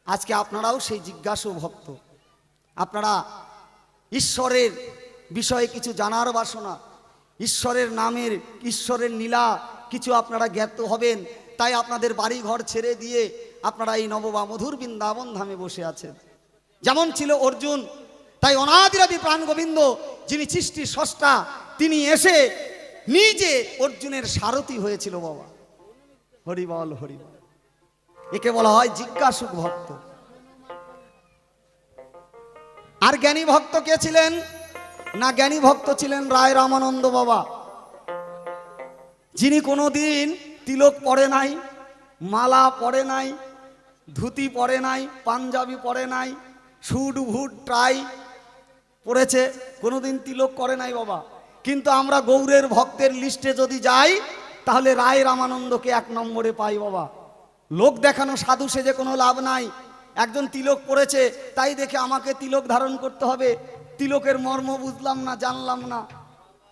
[SPEAKER 1] আজকে আপনারাও সেই জিজ্ঞাসু ভক্ত। আপনারা ঈশ্বরের বিষয়ে কিছু জানার বাসনা, ঈশ্বরের নামের, ঈশ্বরের লীলা কিছু আপনারা জ্ঞাত হবেন, তাই আপনাদের বাড়ি ঘর ছেড়ে দিয়ে আপনারা এই নববা মধুর বৃন্দাবন ধামে বসে আছেন। যেমন ছিল অর্জুন, তাই অনাদিরাদি প্রাণ গোবিন্দ যিনি সৃষ্টির স্রষ্টা, তিনি এসে নিজে অর্জুনের সারথি হয়েছিল বাবা। হরিবল হরিবল। একে বলা হয় জিজ্ঞাসুক ভক্ত। আর জ্ঞানী ভক্ত কে ছিলেন? না, জ্ঞানী ভক্ত ছিলেন রায় রামানন্দ বাবা, যিনি কোনোদিন তিলক পরে নাই, মালা পরে নাই, ধুতি পরে নাই, পাঞ্জাবি পরে নাই, সুট ভুট টাই পরেছে, কোনোদিন তিলক করে নাই বাবা। কিন্তু আমরা গৌরের ভক্তের লিস্টে যদি যাই, তাহলে রায় রামানন্দকে 1 নম্বরে পাই বাবা। লোক দেখানো সাধু সেজে কোনো লাভ নাই। একজন তিলক পড়েছে, তাই দেখে আমাকে তিলক ধারণ করতে হবে, তিলকের মর্ম বুঝলাম না, জানলাম না।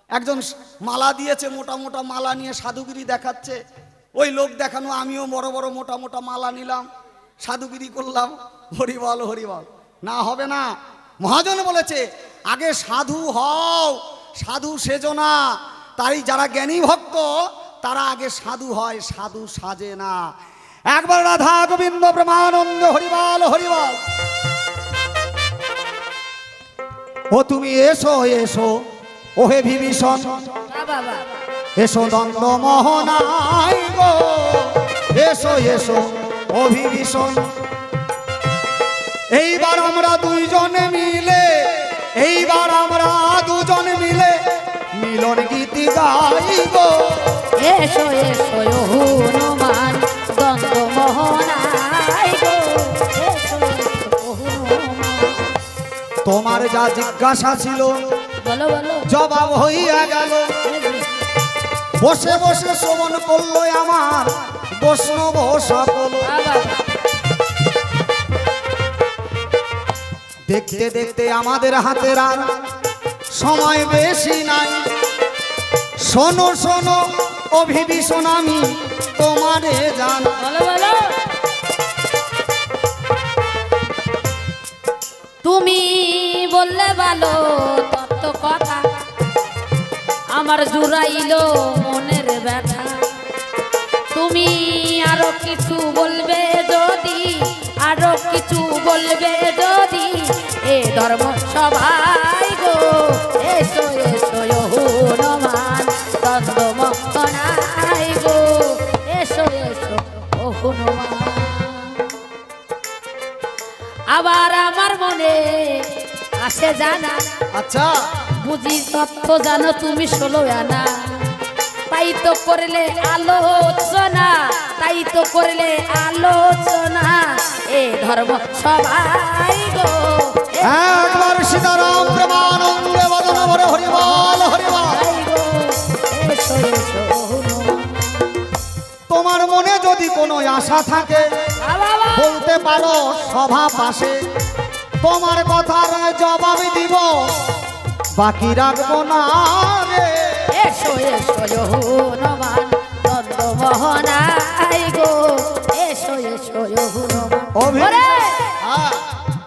[SPEAKER 1] একজন মালা দিয়েছে, মোটা মোটা মালা নিয়ে সাধুগিরি দেখাচ্ছে, ওই লোক দেখানো আমিও বড় বড় মোটা মোটা মালা নিলাম, সাধুগিরি করলাম, হরিবল হরিবল, না হবে না। মহাজন বলেছে আগে সাধু হও, সাধু সেজো না। তাই যারা জ্ঞানী ভক্ত তারা আগে সাধু হয়, সাধু সাজে না। একবার রাধা গোবিন্দ প্রেমানন্দ হরিবল হরিবল। ও তুমি এসো এসো ওহে বিভীষণ,
[SPEAKER 2] বাবা
[SPEAKER 1] এসো দ্বন্দ্ব মোহনাই গো, এসো এসো ও বিভীষণ। এইবার আমরা দুইজনে মিলে, এইবার আমরা দুজন মিলে মিলন গীতি গাইব।
[SPEAKER 2] এসো এসো হনুমান দ্বন্দ্ব মোহনাই গো, এসো এসো হনুমান।
[SPEAKER 1] তোমার যা জিজ্ঞাসা ছিল
[SPEAKER 2] বলো বলো।
[SPEAKER 1] জবাব হইয়া গেল। বসে বসে শ্রবণ করলো আমার বৈষ্ণব সকল।
[SPEAKER 2] বাবা
[SPEAKER 1] দেখতে দেখতে আমাদের হাতের আর সময় বেশি নাই। শোনো শোনো ও বিভীষণ আমি তোমারে জান।
[SPEAKER 2] বলো বলো। তুমি বললে ভালো তত্ত্ব কথা, আমার জুড়াইলো মনের ব্যথা। তুমি আরো কিছু বলবে যদি, আরো কিছু বলবে যদি, এ ধর্ম সভাই গো, এসো এসো হনুমান দ্বন্দ্ব মোহনাই গো, এসো এসো হনুমান। আবার আমার মনে আসে জানা,
[SPEAKER 1] আচ্ছা
[SPEAKER 2] বুঝি তথ্য জানো তুমি 16 আনা। তাই তো করলে আলোচনা, তাই তো করলে আলোচনা, এ ধর্ম সবাই গো।
[SPEAKER 1] একবার সীতারাম প্রেমানন্দ বদন ভরে হরিবল হরিবল।
[SPEAKER 2] সবাই গো, এসো এসো হনুমান।
[SPEAKER 1] তোমার মনে যদি কোনো আশা থাকে
[SPEAKER 2] বাবা
[SPEAKER 1] বলতে পারো সভা পাশে, তোমার কথার জবাব দিব, বাকি রাখবো না রে।
[SPEAKER 2] এসো এসো হনুমান দ্বন্দ্ব মোহনাই গো, এসো এসো হনুমান। ওরে,
[SPEAKER 1] হ্যাঁ,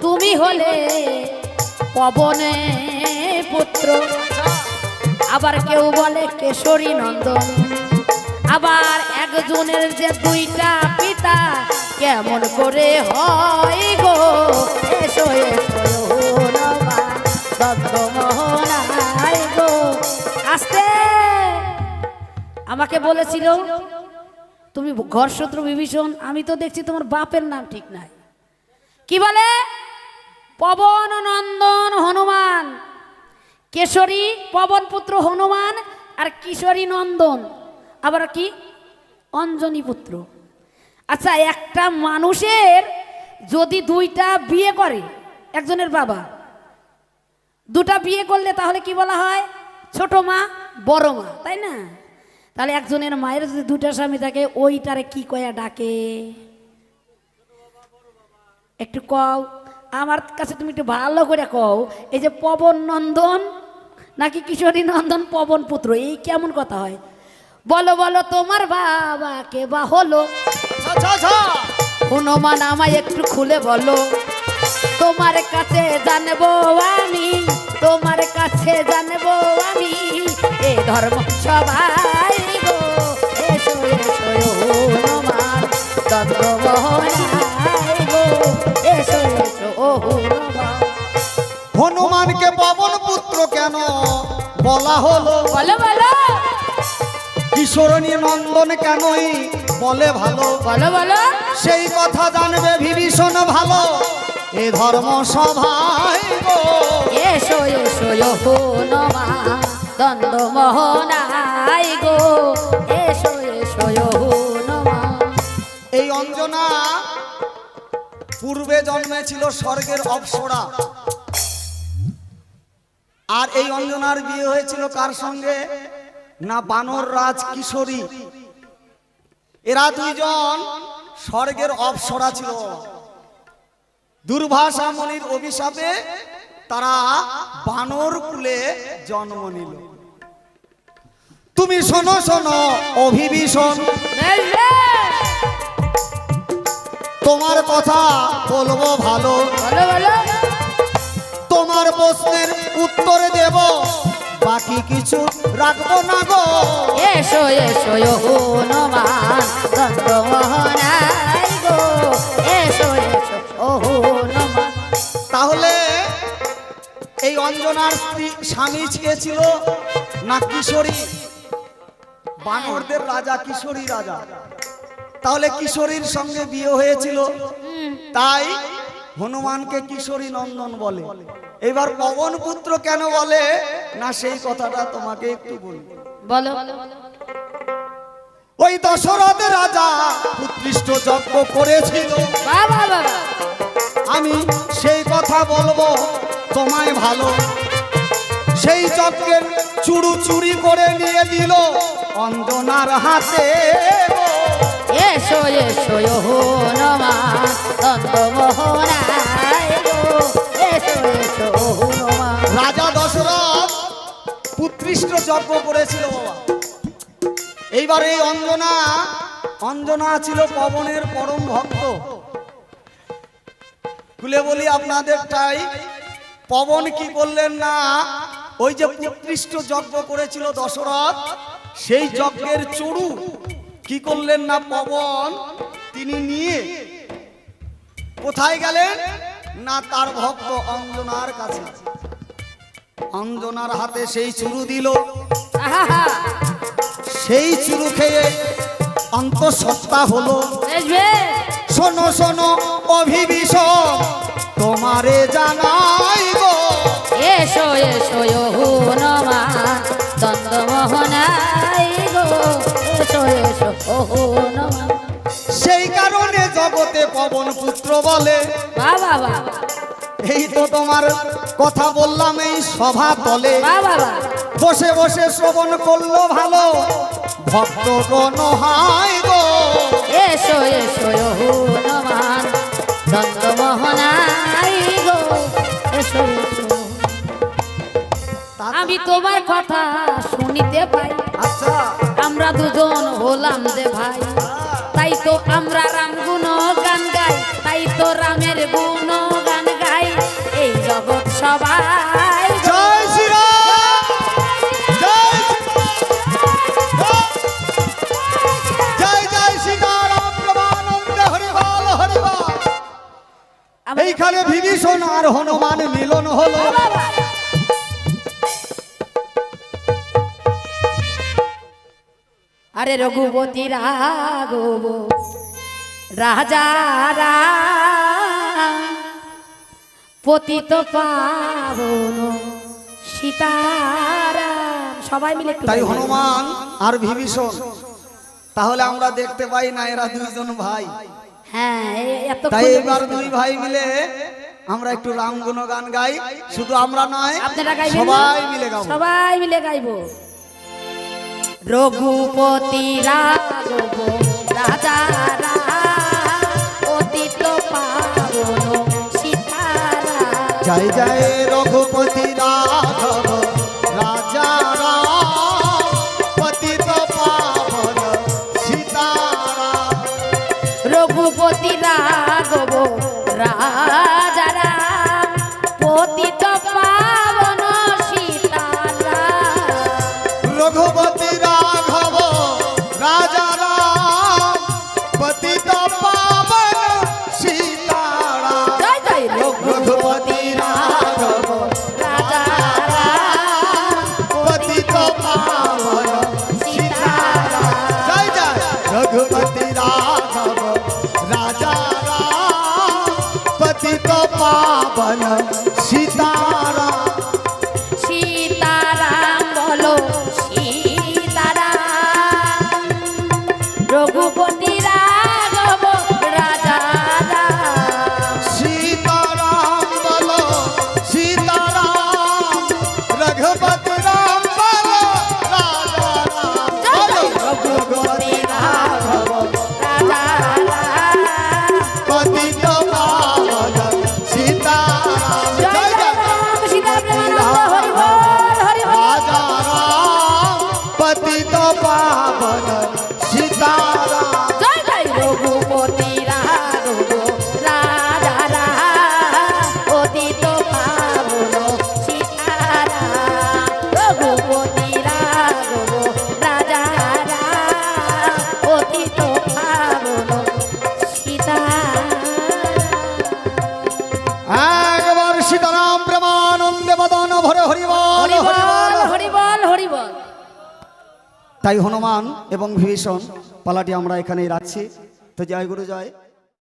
[SPEAKER 2] তুমি হলে পবনে পুত্র, আবার কেউ বলে কেশরী নন্দন। আবার একজনের যে দুইটা পিতা কেমন করে হয় গো, এসো এসো হনুমান দ্বন্দ্ব মোহনাই গো। আস্তে আমাকে বলেছিল তুমি ঘর শত্রু বিভীষণ, আমি তো দেখছি তোমার বাপের নাম ঠিক নাই। কি বলে? পবন নন্দন হনুমান, কেশরী পবন পুত্র হনুমান, আর কিশোরী নন্দন আবার কি অঞ্জনী পুত্র। আচ্ছা, একটা মানুষের যদি দুইটা বিয়ে করে, একজনের বাবা দুটা বিয়ে করলে তাহলে কি বলা হয়? ছোট মা বড় মা, তাই না? তাহলে একজনের মায়ের যদি দুটা স্বামী থাকে ওইটারে কি কয়া ডাকে? একটু কও, আমার কাছে তুমি একটু ভালো করে কও। এই যে পবন নন্দন নাকি কিশোরী নন্দন পবন পুত্র, এই কেমন কথা হয়? বলো বলো তোমার বাবাকে বা হলো হনুমান, আমায় একটু খুলে বলো। তোমার কাছে জানবো আমি, তোমার কাছে জানবো আমি, এ ধর্ম সবাই গো, এসো এসো হনুমান দ্বন্দ্ব মোহনাই গো, এসো এসো হনুমান।
[SPEAKER 1] হনুমানকে পবন পুত্র কেন বলা হলো?
[SPEAKER 2] বলো বলো
[SPEAKER 1] কিশোরী নন্দন কেনই বলে ভালো?
[SPEAKER 2] বলো বলো।
[SPEAKER 1] সেই কথা জানবে বিভীষণ ভালো, এ ধর্ম সভায় গো,
[SPEAKER 2] এসো এসো হনুমান দ্বন্দ্ব মোহনাই গো, এসো এসো হনুমান।
[SPEAKER 1] এই অঞ্জনা পূর্বে জন্মেছিল স্বর্গের অপ্সরা, আর এই অঞ্জনার বিয়ে হয়েছিল কার সঙ্গে? না বানর রাজ কিশোরী। এরা দুইজন স্বর্গের অপ্সরা ছিল। দুর্বাসা মুনির অভিশাপে তারা বানর কুলে জন্ম নিল। তুমি শোনো শোনো ও বিভীষণ, তোমার কথা বলবো ভালো,
[SPEAKER 2] বলো বলো।
[SPEAKER 1] তোমার প্রশ্নের উত্তর দেব, বাকি কিছু রাখবো না গো।
[SPEAKER 2] এসো এসো হনুমান চন্দ্রমোহনাই গো, এসো এসো হনুমান।
[SPEAKER 1] তাহলে এই অঞ্জনার স্ত্রী স্বামী ছিল না কিশোরী? বানরদের রাজা কিশোরী রাজা, তাহলে কিশোরীর সঙ্গে বিয়ে হয়েছিল, তাই হনুমানকে কিশোরী নন্দন বলে। এবার পবন পুত্র কেন বলে না, সেই কথাটা তোমাকে একটু বলি।
[SPEAKER 2] বলো।
[SPEAKER 1] ওই দশরথ রাজা উৎকৃষ্ট যজ্ঞ করেছিল,
[SPEAKER 2] বাবা বাবা।
[SPEAKER 1] আমি সেই কথা বলবো তোমায় ভালো। সেই যজ্ঞের চুরু চুরি করে নিয়ে দিল অঞ্জনার হাতে।
[SPEAKER 2] এসো এসো হনুমান চন্দ্রমোহনাই গো, এসো এসো হনুমান।
[SPEAKER 1] রাজা দশরথ উৎকৃষ্ট যজ্ঞ করেছিল বাবা। এইবার এই অঞ্জনা ছিল পবনের পরম ভক্ত। খুলে বলি আপনাদেরটাই, পবন কি করলেন না, ওই যে উৎকৃষ্ট যজ্ঞ করেছিল দশরথ, সেই যজ্ঞের চড়ু কি করলেন না পবন তিনি নিয়ে কোথায় গেলেন না, তার ভক্ত অঞ্জনার কাছে। অঞ্জনার হাতে সেই চুরু দিল,
[SPEAKER 2] আহা,
[SPEAKER 1] সেই চুরু খেয়ে অন্তঃসত্ত্বা হলো।
[SPEAKER 2] বেশ বেশ।
[SPEAKER 1] শোনো শোনো অভিবিষণ তোমারে জানাই গো।
[SPEAKER 2] এসো এসো হনুমান চন্দ্রমোহনাই গো, এসো এসো হনুমান।
[SPEAKER 1] সেই কারণে জগতে পবন পুত্র বলে।
[SPEAKER 2] বাবা বাবা
[SPEAKER 1] এই তো তোমার কথা বললাম এই সভা তলে,
[SPEAKER 2] বাবা বাবা।
[SPEAKER 1] বসে বসে শ্রবণ করলো ভালো ভক্তগণ হাই গো।
[SPEAKER 2] এসো এসো হনুমান চন্দ্রমোহনাই গো, এসো এসো। আমি তোমার কথা শুনিতে পাই,
[SPEAKER 1] আচ্ছা
[SPEAKER 2] আমরা দুজন হলাম যে ভাই, তাই তো আমরা রাম গুণ গান গাই, তাই তো রামের গুণ গান গাই এই জগৎ সবাই।
[SPEAKER 1] জয় শ্রীরাম, জয় জয় জয় সীতারাম প্রমানন্দে হরিবল হরিবল। এইখানে বিভীষণ আর হনুমান মিলন হলো।
[SPEAKER 2] আরে রঘুপতি রাঘব রাজা রাম, পতিত পাবন সীতারাম। সবাই মিলে একটু
[SPEAKER 1] তাই
[SPEAKER 2] গাই।
[SPEAKER 1] হনুমান আর বিভীষণ, তাহলে আমরা দেখতে পাই না এরা দুইজন ভাই।
[SPEAKER 2] হ্যাঁ এত
[SPEAKER 1] তাই এবার দুই ভাই মিলে আমরা একটু রাম গুণগান গাই। শুধু আমরা নয়,
[SPEAKER 2] আপনারা গাইবেন না?
[SPEAKER 1] সবাই মিলে গাবো।
[SPEAKER 2] সবাই মিলে গাইব। রঘুপতি রাঘব রাজা রাম, পতিত পাবন সীতারাম।
[SPEAKER 1] জয় জয় রঘুপতি রাঘব রাজা রাম, পতিত পাবন সীতারাম।
[SPEAKER 2] রঘুপতি রাঘব রাজা রাম, পতিত পাবন সীতারাম।
[SPEAKER 1] রঘুপতি রাঘব রাজা রাম, পতিত পাবন সীতারাম।
[SPEAKER 2] জয় জয়
[SPEAKER 1] রঘুপতি রাঘব
[SPEAKER 2] রাজা রাম,
[SPEAKER 1] পতিত পাবন সীতারাম। জয় জয় রঘুপতি রাঘব রাজা একবার সীতারাম প্রেমানন্দে বদন ভরে হরিবল
[SPEAKER 2] হরিবল হরিবল হরিবল।
[SPEAKER 1] তাই হনুমান এবং বিভীষণ পালাটি আমরা এখানেই রাখছি। তো জয় গুরু জয়।